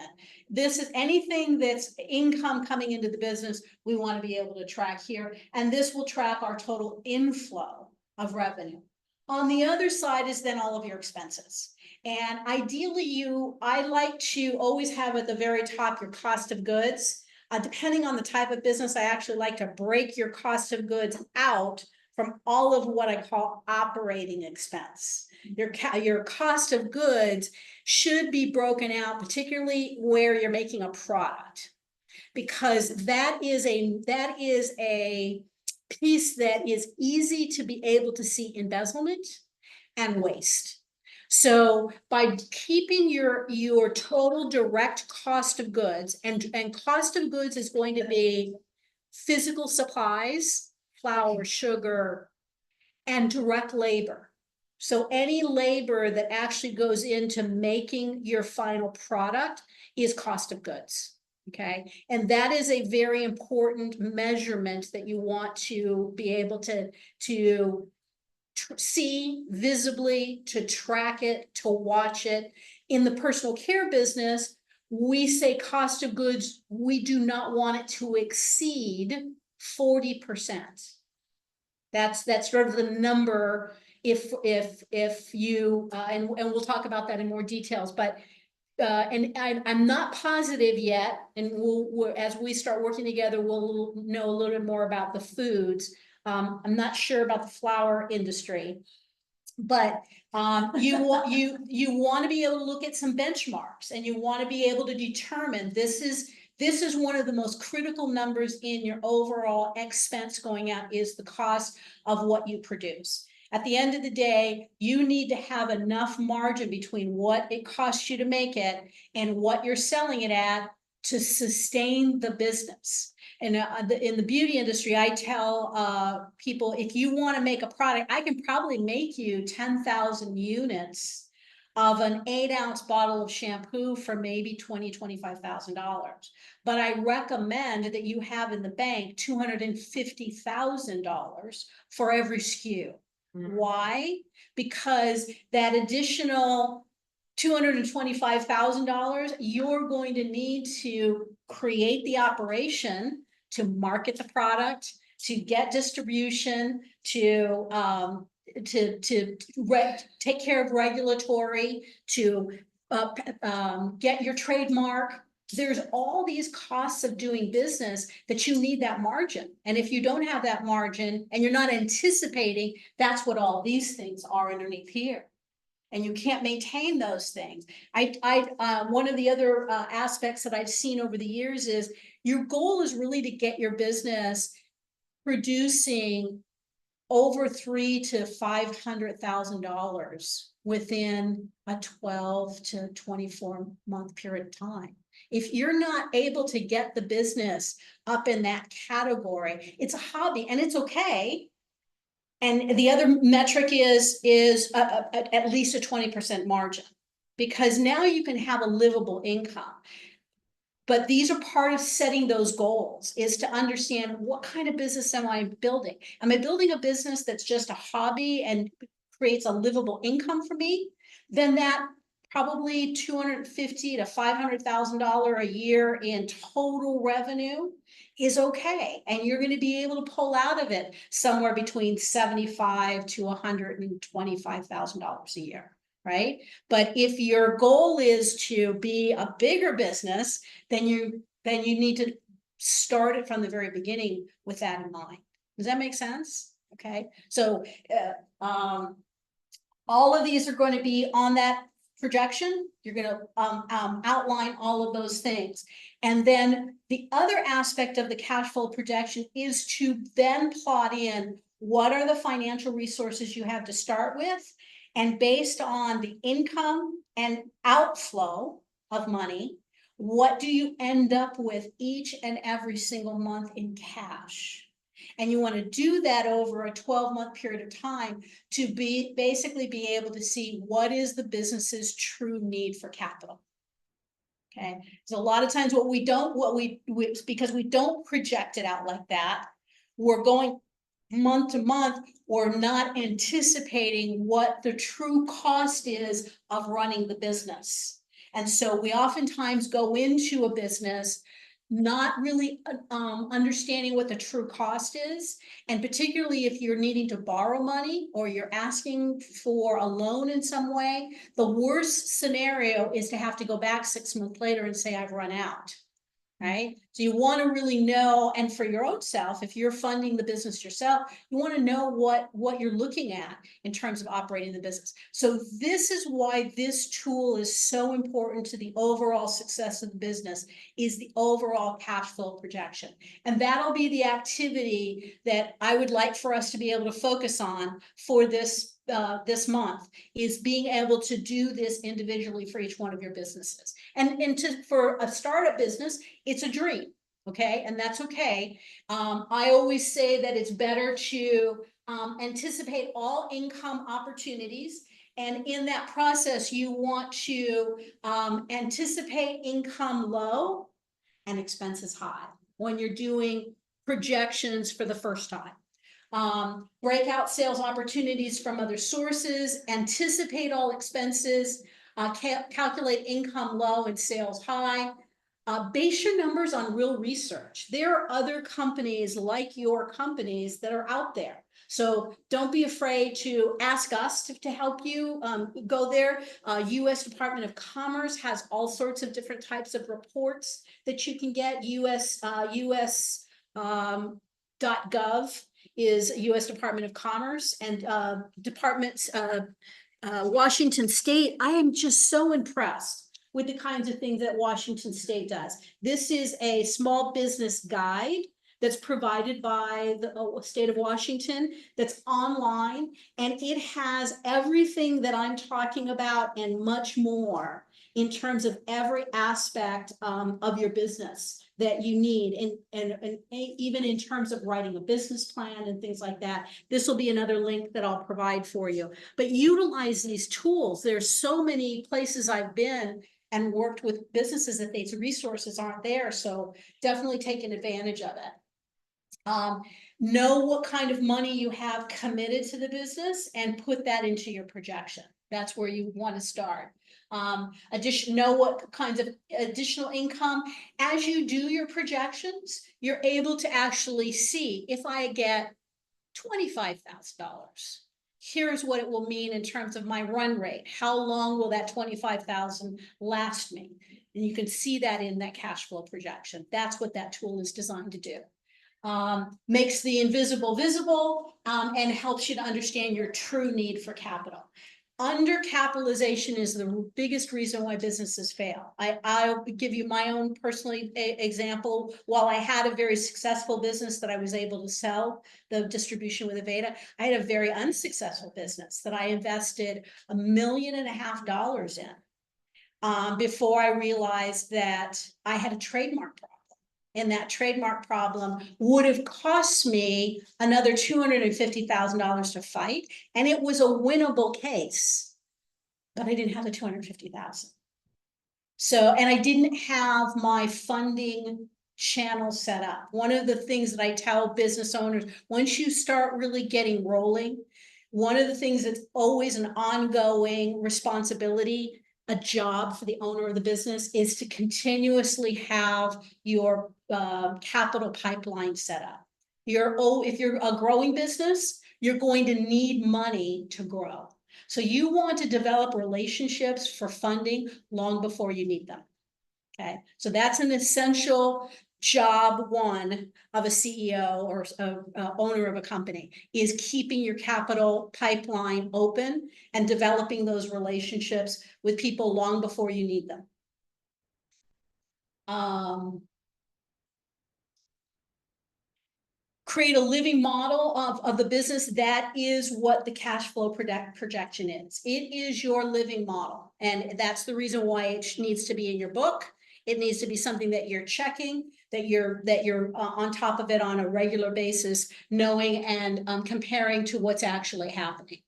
This is anything that's income coming into the business, we want to be able to track here. And this will track our total inflow of revenue. On the other side is then all of your expenses. And ideally, I like to always have at the very top your cost of goods. Depending on the type of business, I actually like to break your cost of goods out from all of what I call operating expense. Your cost of goods should be broken out, particularly where you're making a product, because that is a piece that is easy to be able to see embezzlement and waste. So by keeping your total direct cost of goods, and cost of goods is going to be physical supplies, flour, sugar, and direct labor. So any labor that actually goes into making your final product is cost of goods. Okay, and that is a very important measurement that you want to be able to see visibly, to track it, to watch it. In the personal care business, we say cost of goods, we do not want it to exceed 40%. That's sort of the number if you, and we'll talk about that in more details, but and I'm not positive yet, and as we start working together, we'll know a little bit more about the foods. I'm not sure about the flour industry, but you want to be able to look at some benchmarks, and you want to be able to determine this is one of the most critical numbers in your overall expense going out, is the cost of what you produce. At the end of the day, you need to have enough margin between what it costs you to make it and what you're selling it at to sustain the business. And in the beauty industry, I tell people, if you want to make a product, I can probably make you 10,000 units of an 8-ounce bottle of shampoo for maybe $20,000, $25,000. But I recommend that you have in the bank $250,000 for every SKU. Why? Because that additional $225,000, you're going to need to create the operation, to market the product, to get distribution, to take care of regulatory, to get your trademark. There's all these costs of doing business that you need that margin. And if you don't have that margin and you're not anticipating, that's what all these things are underneath here. And you can't maintain those things. One of the other aspects that I've seen over the years is your goal is really to get your business producing over $300,000 to $500,000 within a 12 to 24 month period of time. If you're not able to get the business up in that category, it's a hobby and it's okay. And the other metric is at least a 20% margin, because now you can have a livable income. But these are part of setting those goals, is to understand, what kind of business am I building? Am I building a business that's just a hobby and creates a livable income for me? Then that probably $250,000 to $500,000 a year in total revenue is okay. And you're going to be able to pull out of it somewhere between $75,000 to $125,000 a year. Right? But if your goal is to be a bigger business, then you need to start it from the very beginning with that in mind. Does that make sense? Okay. So all of these are going to be on that projection, you're gonna outline all of those things. And then the other aspect of the cash flow projection is to then plot in what are the financial resources you have to start with, and based on the income and outflow of money, what do you end up with each and every single month in cash? And you want to do that over a 12-month period of time to basically be able to see what is the business's true need for capital. Okay, so a lot of times because we don't project it out like that, we're going month to month, we're not anticipating what the true cost is of running the business. And so we oftentimes go into a business not really understanding what the true cost is. And particularly if you're needing to borrow money or you're asking for a loan in some way, the worst scenario is to have to go back 6 months later and say, I've run out. Right? So you want to really know, and for your own self, if you're funding the business yourself, you want to know what you're looking at in terms of operating the business. So this is why this tool is so important to the overall success of the business, is the overall cash flow projection. And that'll be the activity that I would like for us to be able to focus on for this month, is being able to do this individually for each one of your businesses. And for a startup business, it's a dream, okay? And that's okay. I always say that it's better to anticipate all income opportunities. And in that process, you want to anticipate income low and expenses high when you're doing projections for the first time. Breakout sales opportunities from other sources, anticipate all expenses, calculate income low and sales high. Base your numbers on real research. There are other companies like your companies that are out there. So don't be afraid to ask us to help you go there. US Department of Commerce has all sorts of different types of reports that you can get. US.gov is US Department of Commerce, and Washington State. I am just so impressed with the kinds of things that Washington State does. This is a small business guide that's provided by the state of Washington, that's online, and it has everything that I'm talking about and much more in terms of every aspect of your business that you need, and even in terms of writing a business plan and things like that. This will be another link that I'll provide for you. But utilize these tools. There's so many places I've been and worked with businesses that these resources aren't there, so definitely taking advantage of it. Know what kind of money you have committed to the business and put that into your projection. That's where you want to start. Know what kinds of additional income. As you do your projections, you're able to actually see, if I get $25,000, here's what it will mean in terms of my run rate. How long will that $25,000 last me? And you can see that in that cash flow projection. That's what that tool is designed to do. Makes the invisible visible, and helps you to understand your true need for capital. Undercapitalization is the biggest reason why businesses fail. I'll give you my own personal example. While I had a very successful business that I was able to sell the distribution with Aveda, I had a very unsuccessful business that I invested $1.5 million in before I realized that I had a trademark problem. And that trademark problem would have cost me another $250,000 to fight. And it was a winnable case, but I didn't have the $250,000. So, and I didn't have my funding channel set up. One of the things that I tell business owners, once you start really getting rolling, one of the things that's always an ongoing responsibility, a job for the owner of the business, is to continuously have your capital pipeline set up. If you're a growing business, you're going to need money to grow. So you want to develop relationships for funding long before you need them. Okay, so that's an essential job one of a CEO or owner of a company is keeping your capital pipeline open and developing those relationships with people long before you need them. Create a living model of the business. That is what the cash flow projection is. It is your living model. And that's the reason why it needs to be in your book. It needs to be something that you're checking, that you're on top of it on a regular basis, knowing and comparing to what's actually happening.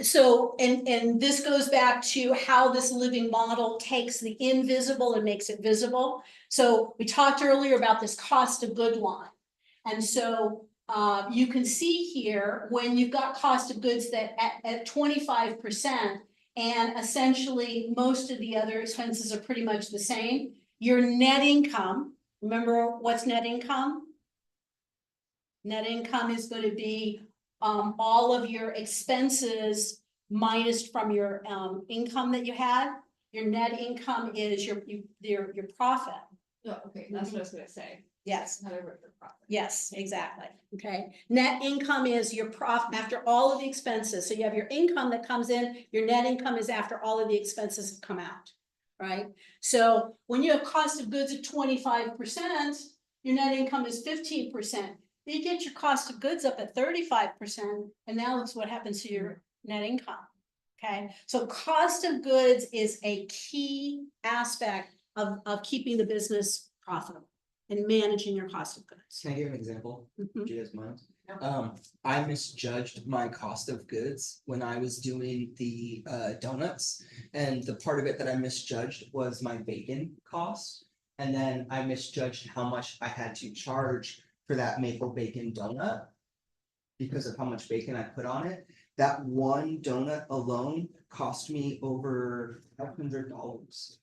So, and this goes back to how this living model takes the invisible and makes it visible. So we talked earlier about this cost of good line. And so you can see here when you've got cost of goods that at 25%, and essentially most of the other expenses are pretty much the same, your net income, remember what's net income? Net income is going to be all of your expenses minus from your income that you had. Your net income is your profit. Oh, okay, that's what I was gonna say. Yes. How to work the profit. Yes, exactly. Okay. Net income is your profit after all of the expenses. So you have your income that comes in, your net income is after all of the expenses have come out, right? So when you have cost of goods at 25%, your net income is 15%. You get your cost of goods up at 35%, and now look what happens to your net income. Okay, so cost of goods is a key aspect of keeping the business profitable and managing your cost of goods. Can I give an example? Mhm. Do you guys mind? I misjudged my cost of goods when I was doing the donuts. And the part of it that I misjudged was my bacon cost. And then I misjudged how much I had to charge for that maple bacon donut because of how much bacon I put on it. That one donut alone cost me over $500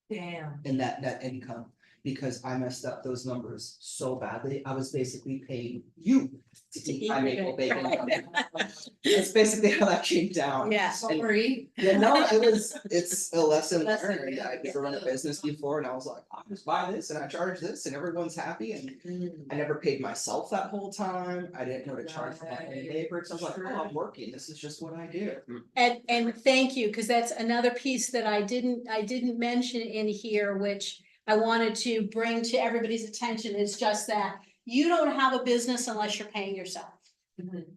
Damn. in that net income because I messed up those numbers so badly. I was basically paying you to eat my maple bacon donut. That's basically how that came down. Yeah. Sorry. Yeah, no, it's a lesson Lesson, learned. yeah. I'd never run a business before and I was like, I'll just buy this and I charge this and everyone's happy and I never paid myself that whole time. I didn't know to charge for my own labor. So I was like, oh, I'm working. This is just what I do. And thank you, because that's another piece that I didn't mention in here, which I wanted to bring to everybody's attention, is just that you don't have a business unless you're paying yourself. Mhm.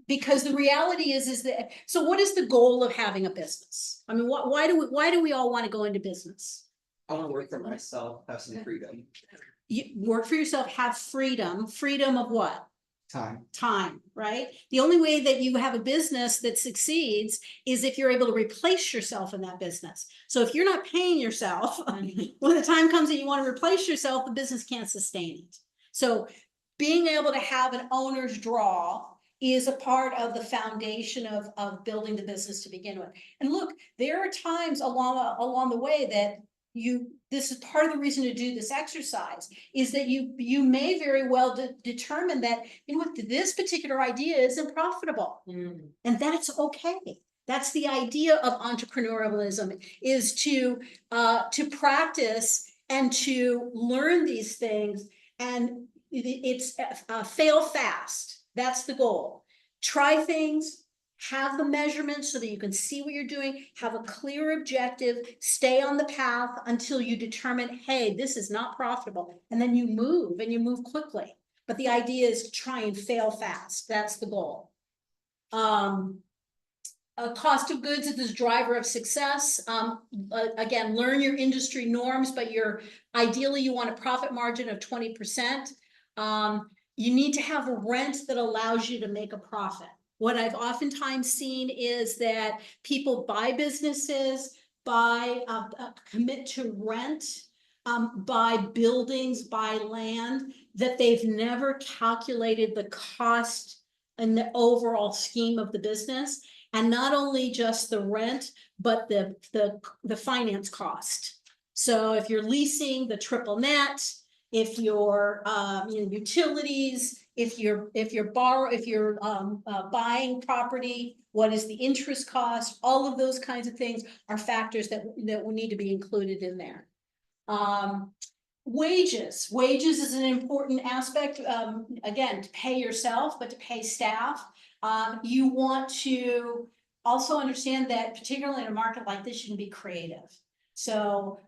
Because the reality is that, so what is the goal of having a business? I mean, why do we all want to go into business? I want to work for myself, have some freedom, You work for yourself, have freedom of what? Time, right? The only way that you have a business that succeeds is if you're able to replace yourself in that business. So if you're not paying yourself, when the time comes that you want to replace yourself, the business can't sustain it. So being able to have an owner's draw is a part of the foundation of building the business to begin with. And look, there are times along the way that this is part of the reason to do this exercise, is that you may very well determine that, you know what, this particular idea isn't profitable. And that's okay. That's the idea of entrepreneurialism, is to practice and to learn these things. And it's fail fast. That's the goal. Try things, have the measurements so that you can see what you're doing, have a clear objective, stay on the path until you determine, hey, this is not profitable. And then you move, and you move quickly. But the idea is try and fail fast. That's the goal. Cost of goods is this driver of success. Again, learn your industry norms, but ideally you want a profit margin of 20%. You need to have a rent that allows you to make a profit. What I've oftentimes seen is that people buy businesses, commit to rent, buy buildings, buy land, that they've never calculated the cost and the overall scheme of the business. And not only just the rent, but the finance cost. So if you're leasing, the triple net, if your, utilities, if you're buying property, what is the interest cost? All of those kinds of things are factors that will need to be included in there. Wages is an important aspect, again, to pay yourself, but to pay staff. You want to also understand that particularly in a market like this, you can be creative. So,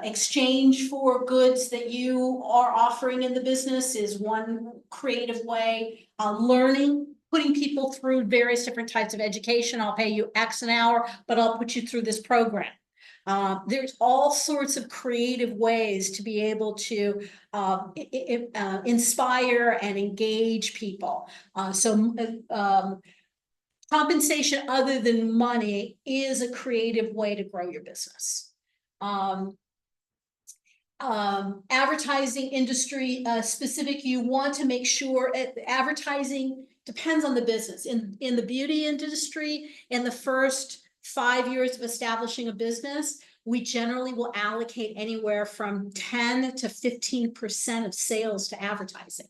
exchange for goods that you are offering in the business is one creative way. Learning, putting people through various different types of education. I'll pay you X an hour, but I'll put you through this program. There's all sorts of creative ways to be able to inspire and engage people. Compensation other than money is a creative way to grow your business. Advertising industry specific, you want to make sure advertising depends on the business. In the beauty industry, in the first 5 years of establishing a business, we generally will allocate anywhere from 10 to 15% of sales to advertising.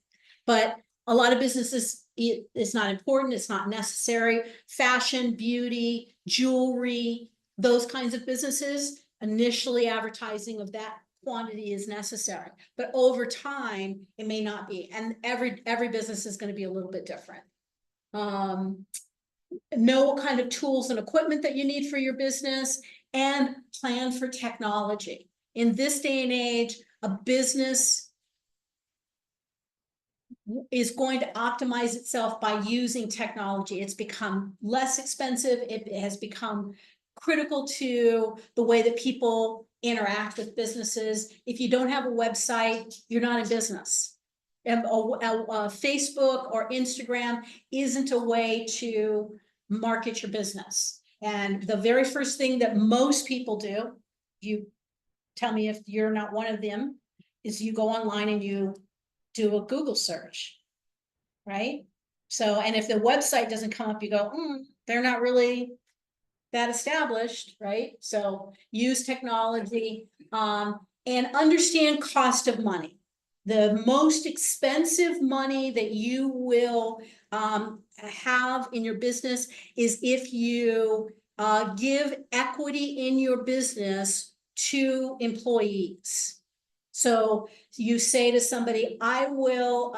But a lot of businesses, it's not important, it's not necessary. Fashion, beauty, jewelry, those kinds of businesses, initially advertising of that quantity is necessary. But over time, it may not be. And every business is going to be a little bit different. Know what kind of tools and equipment that you need for your business, and plan for technology. In this day and age, a business is going to optimize itself by using technology. It's become less expensive. It has become critical to the way that people interact with businesses. If you don't have a website, you're not in business. Facebook or Instagram isn't a way to market your business. And the very first thing that most people do, you tell me if you're not one of them, is you go online and you do a Google search, right? So, and if the website doesn't come up, you go, they're not really that established, right? So use technology, and understand cost of money. The most expensive money that you will have in your business is if you give equity in your business to employees. So you say to somebody, I will,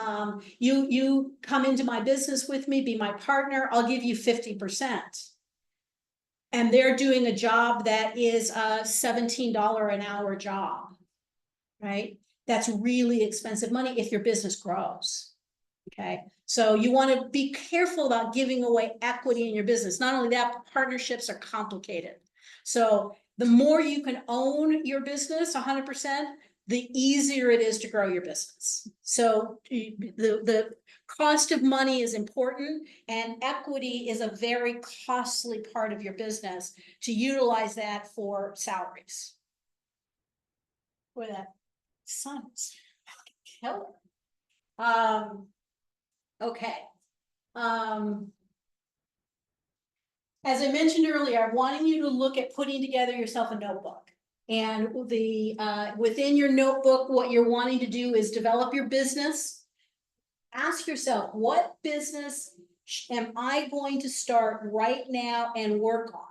you come into my business with me, be my partner, I'll give you 50%. And they're doing a job that is a $17 an hour job, right? That's really expensive money if your business grows, okay? So you want to be careful about giving away equity in your business. Not only that, partnerships are complicated. So the more you can own your business 100%, the easier it is to grow your business. So the cost of money is important, and equity is a very costly part of your business to utilize that for salaries. Boy, that sun's killer. Okay. As I mentioned earlier, I'm wanting you to look at putting together yourself a notebook. And within your notebook, what you're wanting to do is develop your business. Ask yourself, what business am I going to start right now and work on?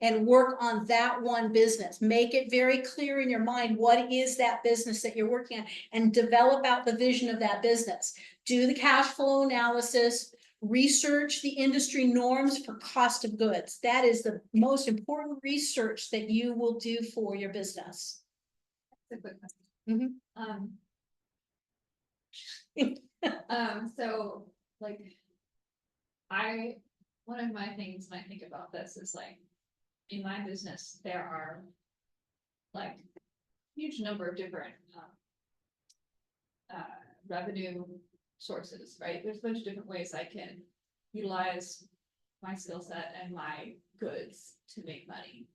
And work on that one business. Make it very clear in your mind, what is that business that you're working on, and develop out the vision of that business. Do the cash flow analysis, research the industry norms for cost of goods. That is the most important research that you will do for your business. That's a quick question. So like, one of my things when I think about this is like, in my business, there are like huge number of different revenue sources, right? There's a bunch of different ways I can utilize my skill set and my goods to make money.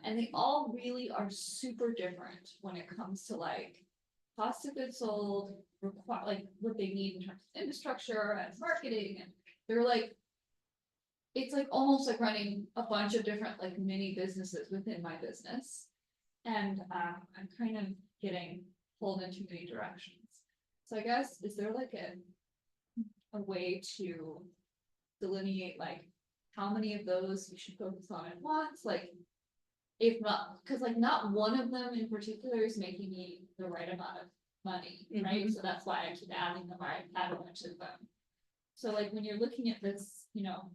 And they all really are super different when it comes to like cost of goods sold, like what they need in terms of infrastructure and marketing. And they're like, it's like almost like running a bunch of different like mini businesses within my business. And I'm kind of getting pulled in too many directions. So I guess, is there like a way to delineate like how many of those we should focus on at once, like if not, because like not one of them in particular is making me the right amount of money, right? So that's why I keep adding them, or I add a bunch of them. So like when you're looking at this, you know,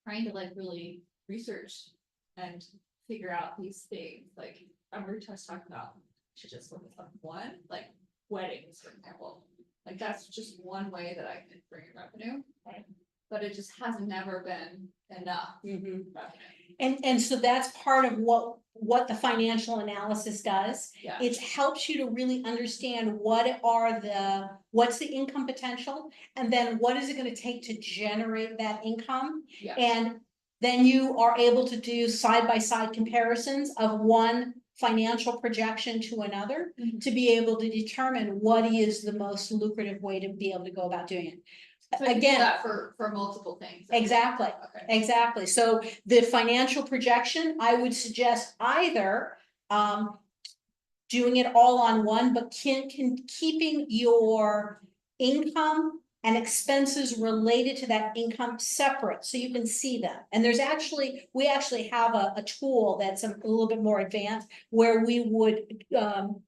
trying to like really research and figure out these things, like I'm really just talking about, should just focus on one, like weddings, for example. Like that's just one way that I can bring in revenue, right? But it just has never been enough revenue. And so that's part of what the financial analysis does. Yeah. It helps you to really understand what's the income potential, and then what is it gonna take to generate that income? Yeah. And then you are able to do side-by-side comparisons of one financial projection to another Mhm. to be able to determine what is the most lucrative way to be able to go about doing it. So I can do Again, that for multiple things. exactly. Okay. Exactly. So the financial projection, I would suggest either doing it all on one, but keeping your income and expenses related to that income separate so you can see them. And we actually have a tool that's a little bit more advanced where we would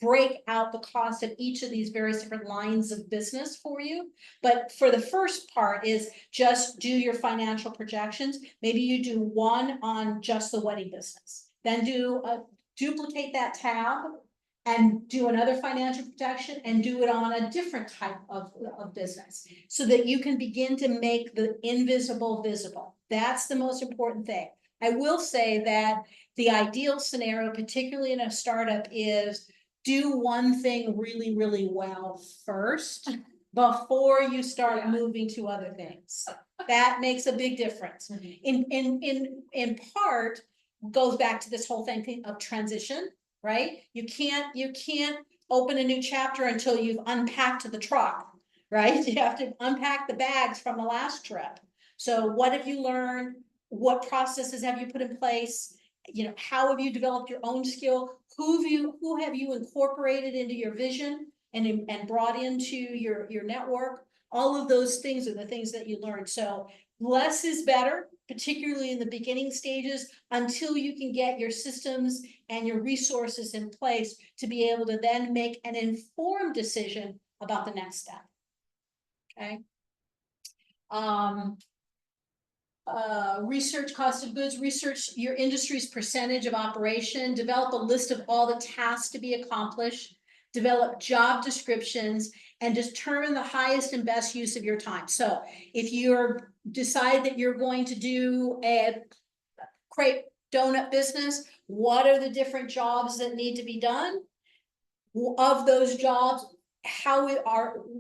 break out the cost of each of these various different lines of business for you. But for the first part is just do your financial projections. Maybe you do one on just the wedding business, then duplicate that tab and do another financial projection and do it on a different type of business so that you can begin to make the invisible visible. That's the most important thing. I will say that the ideal scenario, particularly in a startup, is do one thing really, really well first before you start moving to other things. That makes a big difference. In part, goes back to this whole thing of transition. Right? You can't open a new chapter until you've unpacked the truck, right? You have to unpack the bags from the last trip. So what have you learned? What processes have you put in place? You know, how have you developed your own skill? Who have you incorporated into your vision and brought into your network? All of those things are the things that you learn. So less is better, particularly in the beginning stages, until you can get your systems and your resources in place to be able to then make an informed decision about the next step. Okay. Research cost of goods, research your industry's percentage of operation, develop a list of all the tasks to be accomplished, develop job descriptions, and determine the highest and best use of your time. So if you're decide that you're going to do a crepe donut business, what are the different jobs that need to be done? Of those jobs,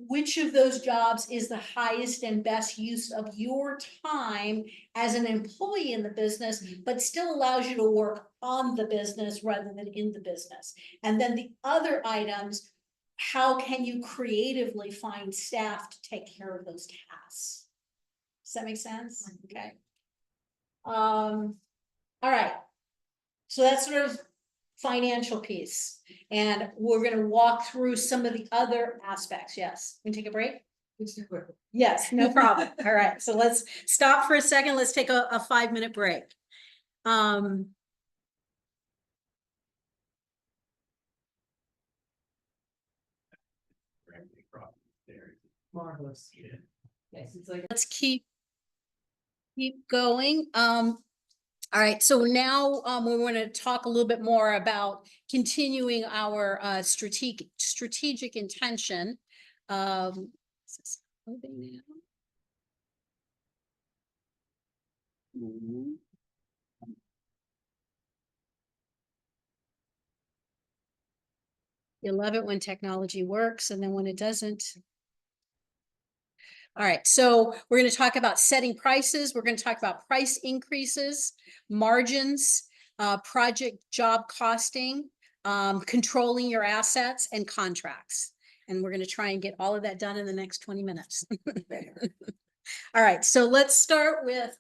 which of those jobs is the highest and best use of your time as an employee in the business, but still allows you to work on the business rather than in the business? And then the other items, how can you creatively find staff to take care of those tasks? Does that make sense? Okay. All right. So that's sort of financial piece. And we're going to walk through some of the other aspects. Yes. Can we take a break? Yes, no problem. All right. So let's stop for a second. Let's take a 5-minute break. Marvelous. Yeah. Yes, it's like. Let's keep going. All right, so now we're going to talk a little bit more about continuing our strategic intention. Is this moving now? You love it when technology works, and then when it doesn't. All right, so we're going to talk about setting prices. We're going to talk about price increases, margins, project job costing, controlling your assets, and contracts. And we're going to try and get all of that done in the next 20 minutes. All right, so let's start with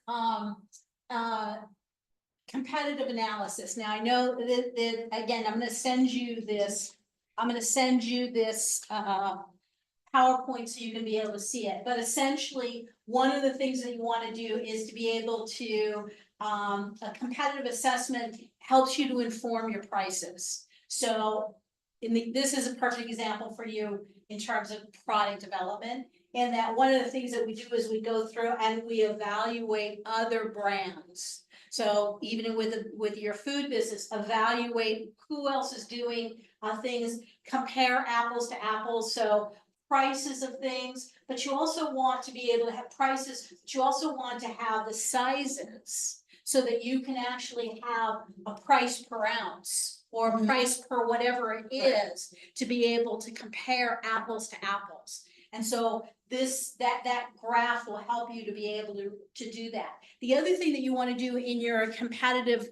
competitive analysis. Now, I know that again, I'm going to send you this I'm gonna send you this, PowerPoint so you can be able to see it, but essentially, one of the things that you wanna do is to be able to, a competitive assessment helps you to inform your prices. So, this is a perfect example for you in terms of product development. And that one of the things that we do is we go through and we evaluate other brands. So even with your food business, evaluate who else is doing things, compare apples to apples. So prices of things, but you also want to be able to have prices, but you also want to have the sizes so that you can actually have a price per ounce or a price per whatever it is to be able to compare apples to apples. And so that graph will help you to be able to do that. The other thing that you want to do in your competitive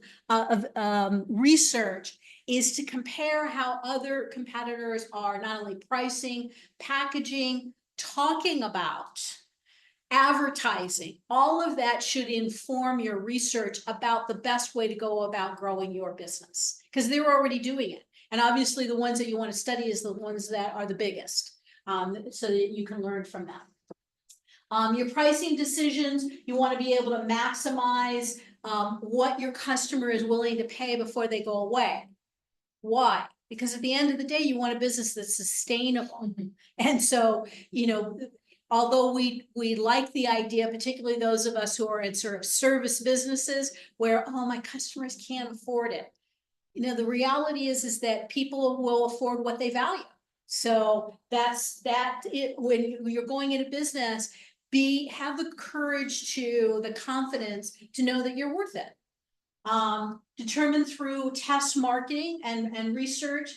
research is to compare how other competitors are not only pricing, packaging, talking about, advertising. All of that should inform your research about the best way to go about growing your business, because they're already doing it. And obviously the ones that you want to study is the ones that are the biggest. So that you can learn from that. Your pricing decisions, you want to be able to maximize what your customer is willing to pay before they go away. Why? Because at the end of the day, you want a business that's sustainable. And so, you know, although we like the idea, particularly those of us who are in sort of service businesses where, oh, my customers can't afford it. You know, the reality is that people will afford what they value. So that's it. When you're going into business, have the courage the confidence to know that you're worth it. Determine through test marketing and research,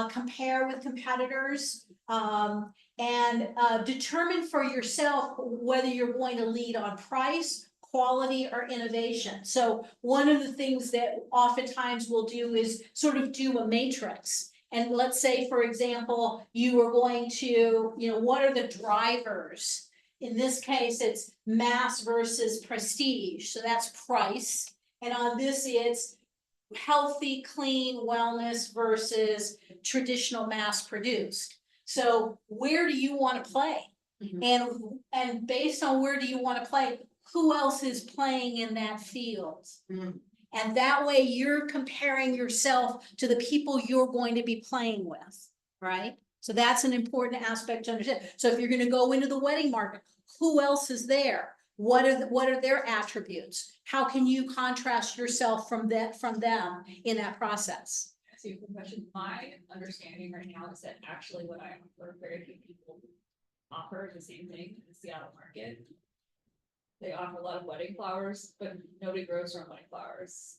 compare with competitors, and determine for yourself whether you're going to lead on price, quality, or innovation. So one of the things that oftentimes we'll do is sort of do a matrix. And let's say, for example, you are going to, you know, what are the drivers? In this case, it's mass versus prestige. So that's price. And on this, it's healthy, clean wellness versus traditional mass produced. So where do you want to play? And based on where do you want to play, who else is playing in that field? And that way you're comparing yourself to the people you're going to be playing with, right? So that's an important aspect to understand. So if you're going to go into the wedding market, who else is there? What are their attributes? How can you contrast yourself from them in that process? So your question, my understanding right now is that actually what I offer, very few people offer the same thing in the Seattle market. They offer a lot of wedding flowers, but nobody grows their own wedding flowers.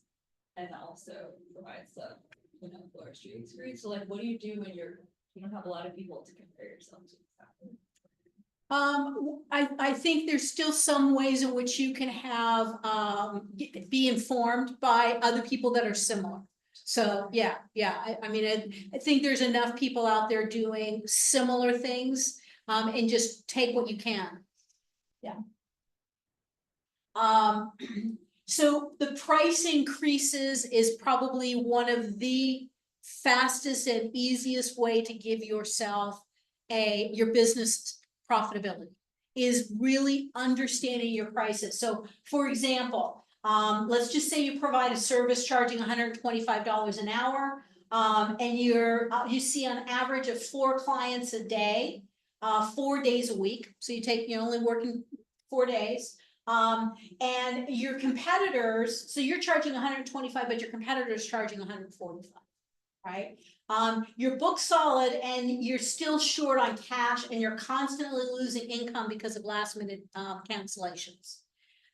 And also provides the, you know, floristry experience. So like, what do you do when you don't have a lot of people to compare yourself to? I think there's still some ways in which you can have, be informed by other people that are similar. So yeah. I mean, I think there's enough people out there doing similar things, and just take what you can. Yeah. So the price increases is probably one of the fastest and easiest way to give yourself your business profitability, is really understanding your prices. So for example, let's just say you provide a service charging $125 an hour, and you see on average of 4 clients a day, 4 days a week. So you're only working 4 days. And your competitors, so you're charging 125, but your competitor's charging 145, right? You're booked solid and you're still short on cash and you're constantly losing income because of last minute cancellations.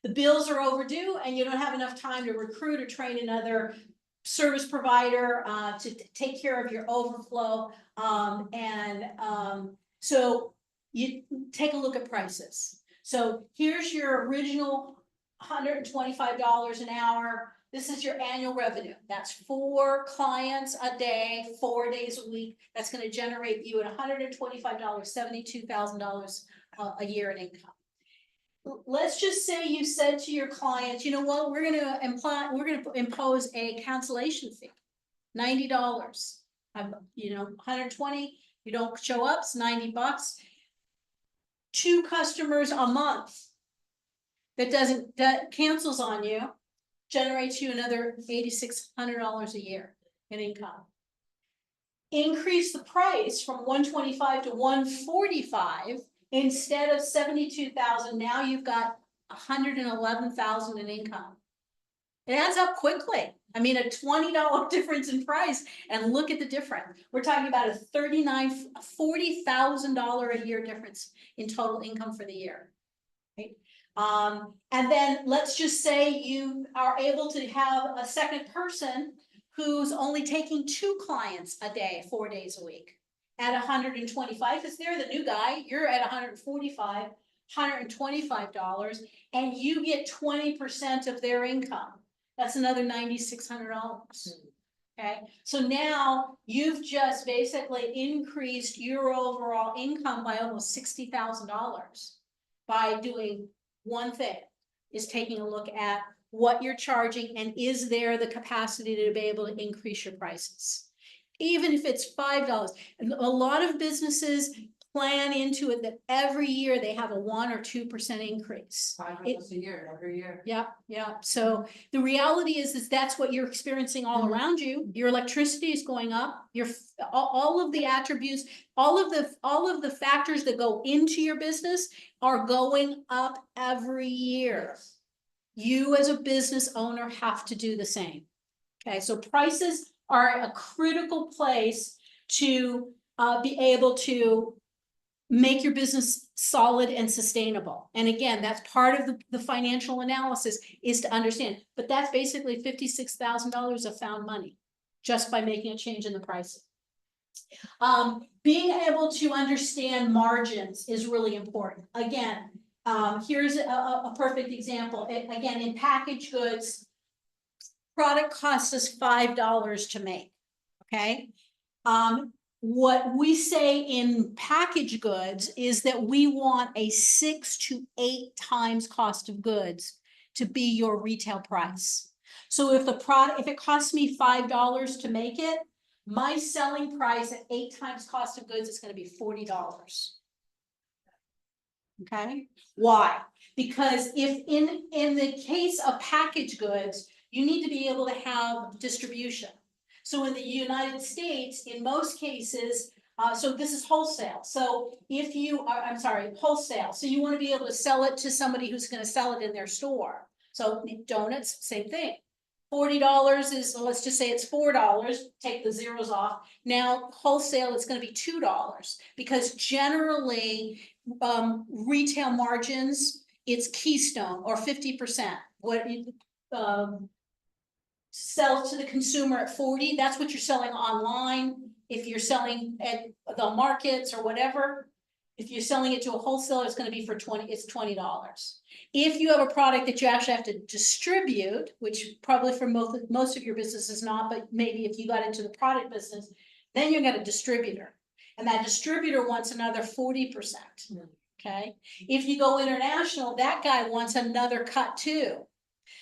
The bills are overdue and you don't have enough time to recruit or train another service provider to take care of your overflow. So you take a look at prices. So here's your original $125 an hour. This is your annual revenue. That's 4 clients a day, 4 days a week. That's going to generate you at $125, $72,000 a year in income. Let's just say you said to your client, you know what, we're going to impose a cancellation fee, $90. You know, 120, you don't show up, it's $90. 2 customers a month that cancels on you, generates you another $8,600 a year in income. Increase the price from 125 to 145, instead of 72,000, now you've got 111,000 in income. It adds up quickly. I mean, a $20 difference in price, and look at the difference. We're talking about a $40,000 a year difference in total income for the year. Right? And then let's just say you are able to have a second person who's only taking 2 clients a day, 4 days a week, at 125, because they're the new guy, you're at 145, $125, and you get 20% of their income. That's another $9,600. Okay, so now you've just basically increased your overall income by almost $60,000 by doing one thing, is taking a look at what you're charging, and is there the capacity to be able to increase your prices, even if it's $5. And a lot of businesses plan into it that every year they have a 1 or 2% increase. $5 a year, every year. Yeah, yeah. So the reality is that's what you're experiencing all around you. Your electricity is going up. Your all of the attributes, all of the factors that go into your business are going up every year. Yes. You as a business owner have to do the same. Okay, so prices are a critical place to be able to make your business solid and sustainable. And again, that's part of the financial analysis, is to understand, but that's basically $56,000 of found money just by making a change in the pricing. Being able to understand margins is really important. Again, here's a perfect example. Again, in packaged goods, product costs us $5 to make, okay? What we say in packaged goods is that we want a 6 to 8 times cost of goods to be your retail price. So if if it costs me $5 to make it, my selling price at 8 times cost of goods is going to be $40. Okay, why? Because if in the case of packaged goods, you need to be able to have distribution. So in the United States, in most cases, so this is wholesale. So if you are, I'm sorry, wholesale. So you want to be able to sell it to somebody who's going to sell it in their store. So donuts, same thing. $40 is, let's just say it's $4, take the zeros off. Now wholesale, it's going to be $2, because generally retail margins, it's Keystone or 50%. What sells to the consumer at 40, that's what you're selling online. If you're selling at the markets or whatever, if you're selling it to a wholesaler, it's going to be for $20. If you have a product that you actually have to distribute, which probably for most of your business is not, but maybe if you got into the product business, then you got a distributor, and that distributor wants another 40%. Okay, if you go international, that guy wants another cut too.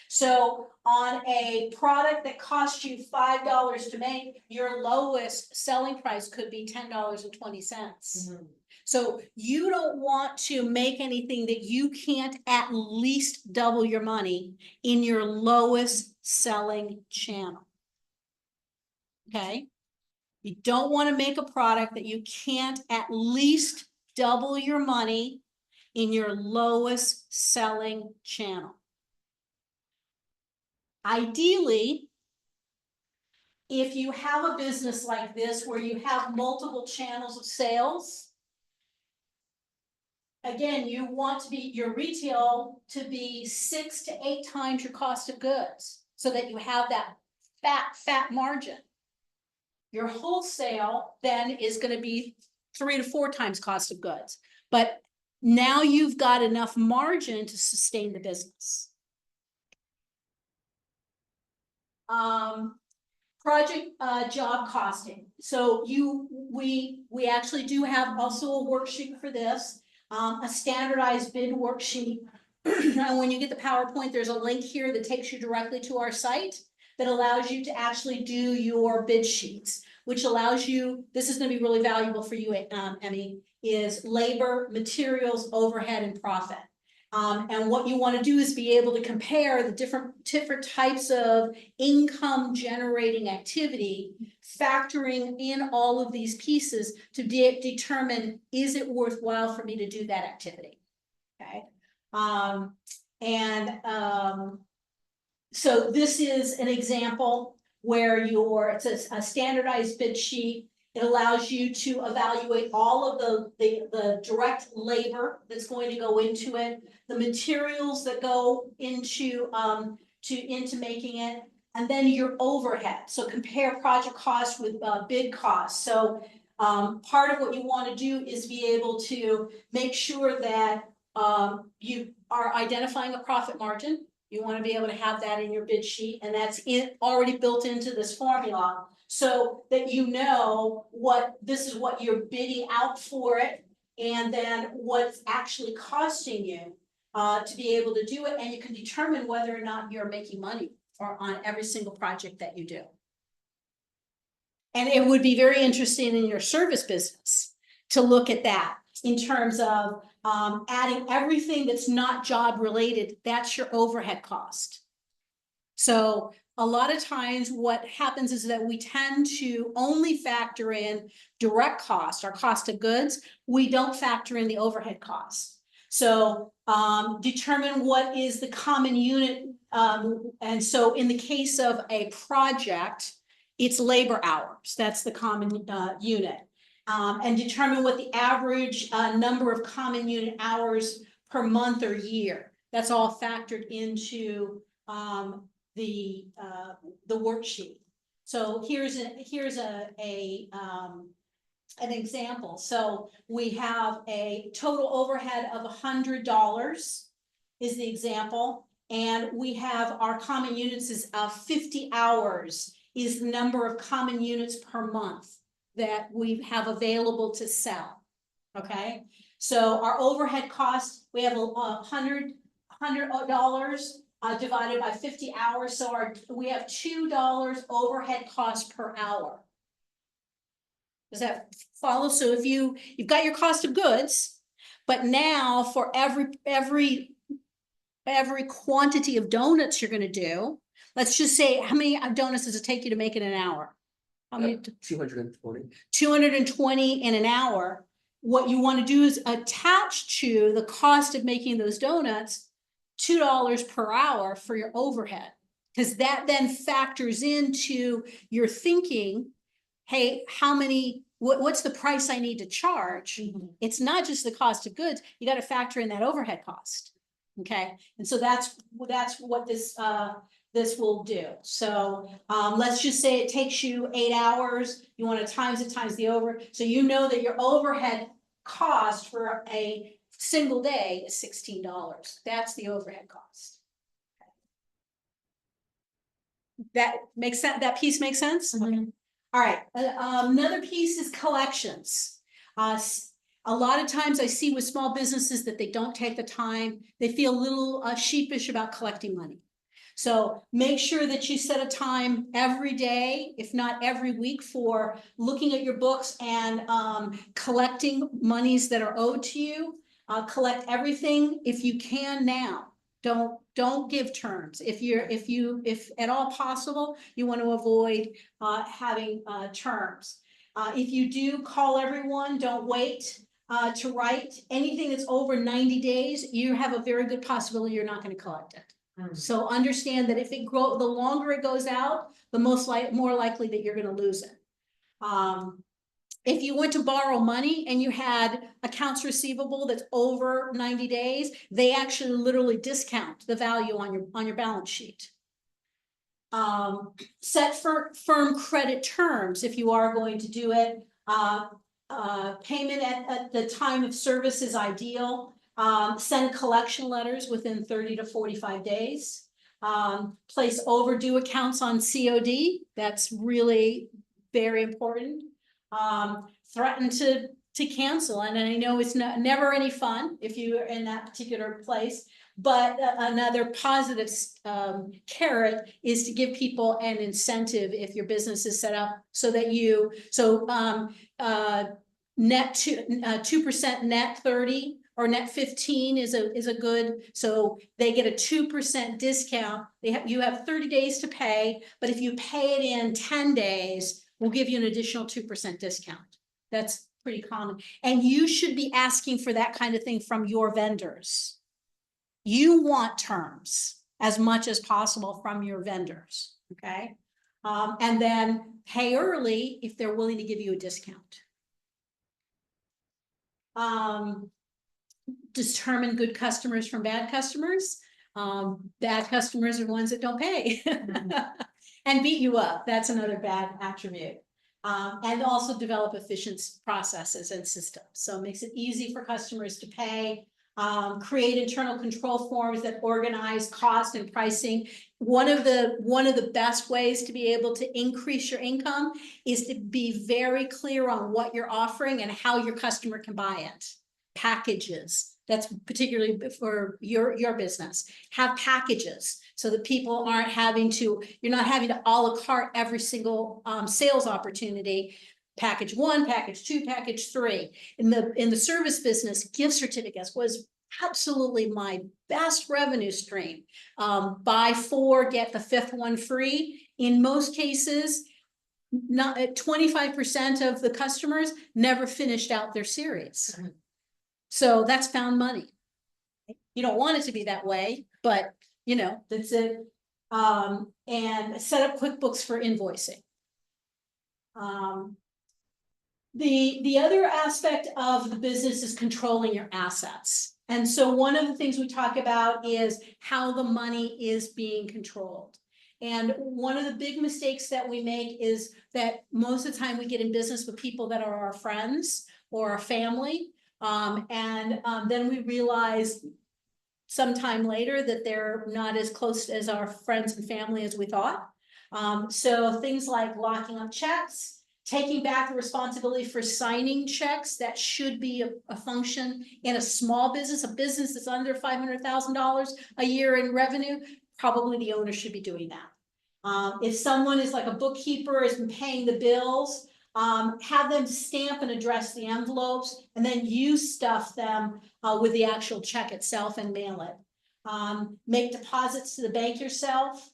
So on a product that costs you $5 to make, your lowest selling price could be $10.20. So you don't want to make anything that you can't at least double your money in your lowest selling channel. Okay? You don't want to make a product that you can't at least double your money in your lowest selling channel. Ideally, if you have a business like this where you have multiple channels of sales, again, you want to be your retail to be 6 to 8 times your cost of goods, so that you have that fat margin. Your wholesale then is going to be 3 to 4 times cost of goods, but now you've got enough margin to sustain the business. Project job costing. So we actually do have also a worksheet for this, a standardized bid worksheet. And when you get the PowerPoint, there's a link here that takes you directly to our site that allows you to actually do your bid sheets. which allows you, this is gonna be really valuable for you, Emmy, is labor, materials, overhead, and profit. And what you want to do is be able to compare the different types of income generating activity, factoring in all of these pieces to determine, is it worthwhile for me to do that activity? Okay. So this is an example where it's a standardized bid sheet. It allows you to evaluate all of the direct labor that's going to go into it, the materials that go into making it, and then your overhead. So compare project cost with bid cost. So part of what you want to do is be able to make sure that you are identifying a profit margin. You want to be able to have that in your bid sheet, and that's already built into this formula, so that you know this is what you're bidding out for it, and then what's actually costing you to be able to do it, and you can determine whether or not you're making money on every single project that you do. And it would be very interesting in your service business to look at that in terms of adding everything that's not job related. That's your overhead cost. So a lot of times what happens is that we tend to only factor in direct cost, our cost of goods. We don't factor in the overhead costs. So determine what is the common unit. And so in the case of a project, it's labor hours. That's the common unit. And determine what the average number of common unit hours per month or year. That's all factored into the worksheet. So here's an example. So we have a total overhead of $100 is the example, and we have our common units is 50 hours is the number of common units per month that we have available to sell. Okay, so our overhead cost, we have $100 divided by 50 hours, so we have $2 overhead cost per hour. Does that follow? So if you've got your cost of goods, but now for every quantity of donuts you're going to do, let's just say, how many donuts does it take you to make in an hour? How many? 220. 220 in an hour. What you want to do is attach to the cost of making those donuts $2 per hour for your overhead, because that then factors into your thinking, hey, what's the price I need to charge? Mm-hmm. It's not just the cost of goods. You got to factor in that overhead cost. Okay. And so that's what this will do. So let's just say it takes you 8 hours. You want to times the over. So you know that your overhead cost for a single day is $16. That's the overhead cost. That makes sense. That piece makes sense. Mm-hmm. Okay. All right. Another piece is collections. A lot of times I see with small businesses that they don't take the time. They feel a little sheepish about collecting money. So make sure that you set a time every day, if not every week, for looking at your books and collecting monies that are owed to you. Collect everything if you can now. Don't give terms. If at all possible, you want to avoid having terms. If you do call everyone, don't wait to write. Anything that's over 90 days, you have a very good possibility you're not going to collect it. So understand that if the longer it goes out, the more likely that you're going to lose it. If you went to borrow money and you had accounts receivable that's over 90 days, they actually literally discount the value on your balance sheet. Set firm credit terms if you are going to do it. Payment at the time of service is ideal. Send collection letters within 30 to 45 days. Place overdue accounts on COD. That's really very important. Threaten to to cancel, and I know it's never any fun if you're in that particular place. But another positive carrot is to give people an incentive if your business is set up so that net 2% net 30 or net 15 is a good, so they get a 2% discount. You have 30 days to pay, but if you pay it in 10 days, we'll give you an additional 2% discount. That's pretty common. And you should be asking for that kind of thing from your vendors. You want terms as much as possible from your vendors, okay? And then pay early if they're willing to give you a discount. Determine good customers from bad customers. Bad customers are ones that don't pay and beat you up. That's another bad attribute. And also develop efficient processes and systems. So it makes it easy for customers to pay. Create internal control forms that organize cost and pricing. One of the best ways to be able to increase your income is to be very clear on what you're offering and how your customer can buy it. Packages. That's particularly for your business. Have packages so that people aren't having to, you're not having to a la carte every single sales opportunity. Package 1, package 2, package 3. In the service business, gift certificates was absolutely my best revenue stream. Buy 4, get the 5th one free. In most cases, not 25% of the customers never finished out their series. So that's found money. You don't want it to be that way, but you know, that's it. And set up QuickBooks for invoicing. The other aspect of the business is controlling your assets. And so one of the things we talk about is how the money is being controlled. And one of the big mistakes that we make is that most of the time we get in business with people that are our friends or our family. Then we realize sometime later that they're not as close as our friends and family as we thought. So things like locking up checks, taking back the responsibility for signing checks, that should be a function in a small business, a business that's under $500,000 a year in revenue, probably the owner should be doing that. If someone is like a bookkeeper, has been paying the bills, have them stamp and address the envelopes, and then you stuff them with the actual check itself and mail it. Make deposits to the bank yourself,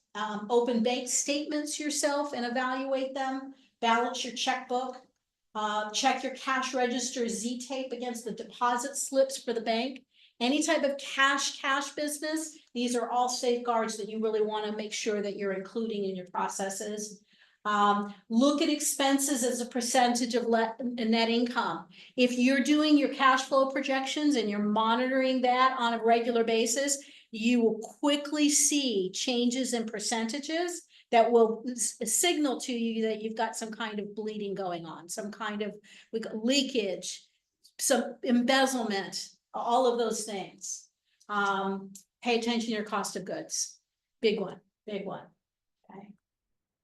open bank statements yourself and evaluate them. Balance your checkbook, check your cash register Z-tape against the deposit slips for the bank. Any type of cash business, these are all safeguards that you really want to make sure that you're including in your processes. Look at expenses as a percentage of net income. If you're doing your cash flow projections and you're monitoring that on a regular basis, you will quickly see changes in percentages that will signal to you that you've got some kind of bleeding going on, some kind of leakage, some embezzlement, all of those things. Pay attention to your cost of goods. Big one, okay.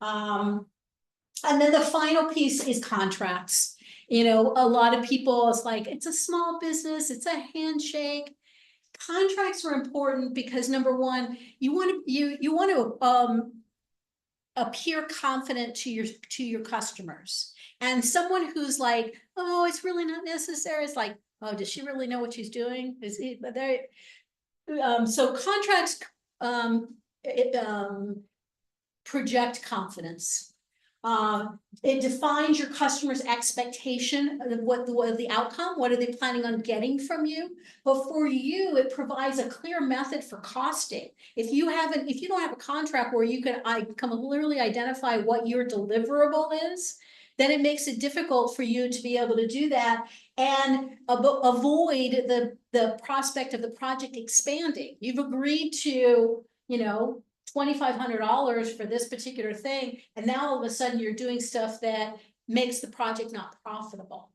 And then the final piece is contracts. You know, a lot of people, it's like, it's a small business, it's a handshake. Contracts are important because number one, you want to appear confident to your customers. And someone who's like, oh, it's really not necessary. It's like, oh, does she really know what she's doing? So contracts project confidence. It defines your customer's expectation of what the outcome, what are they planning on getting from you? But for you, it provides a clear method for costing. If you don't have a contract where you can clearly identify what your deliverable is, then it makes it difficult for you to be able to do that and avoid the prospect of the project expanding. You've agreed to, you know, $2,500 for this particular thing, and now all of a sudden you're doing stuff that makes the project not profitable.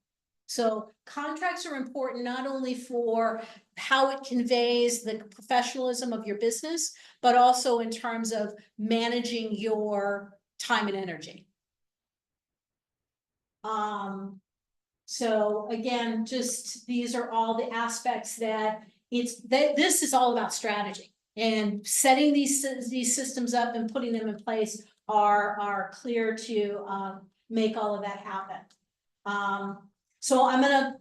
So contracts are important not only for how it conveys the professionalism of your business, but also in terms of managing your time and energy. So again, just these are all the aspects that this is all about strategy. And setting these systems up and putting them in place are clear to make all of that happen. So I'm gonna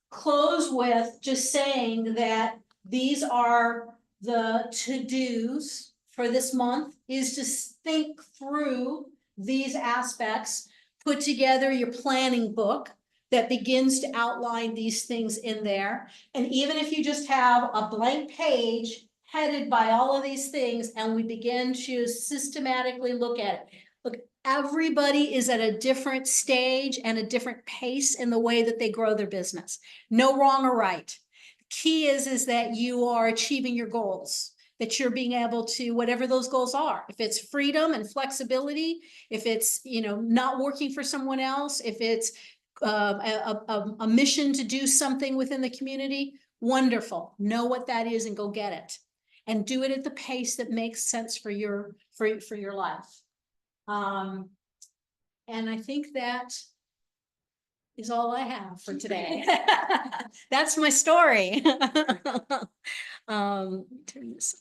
close with just saying that these are the to-dos for this month, is to think through these aspects, put together your planning book that begins to outline these things in there. And even if you just have a blank page headed by all of these things, and we begin to systematically look at it. Look, everybody is at a different stage and a different pace in the way that they grow their business. No wrong or right. Key is that you are achieving your goals, that you're being able to, whatever those goals are, if it's freedom and flexibility, if it's, not working for someone else, if it's a mission to do something within the community, wonderful. Know what that is and go get it, and do it at the pace that makes sense for your life. And I think that is all I have for today. That's my story. Turn this.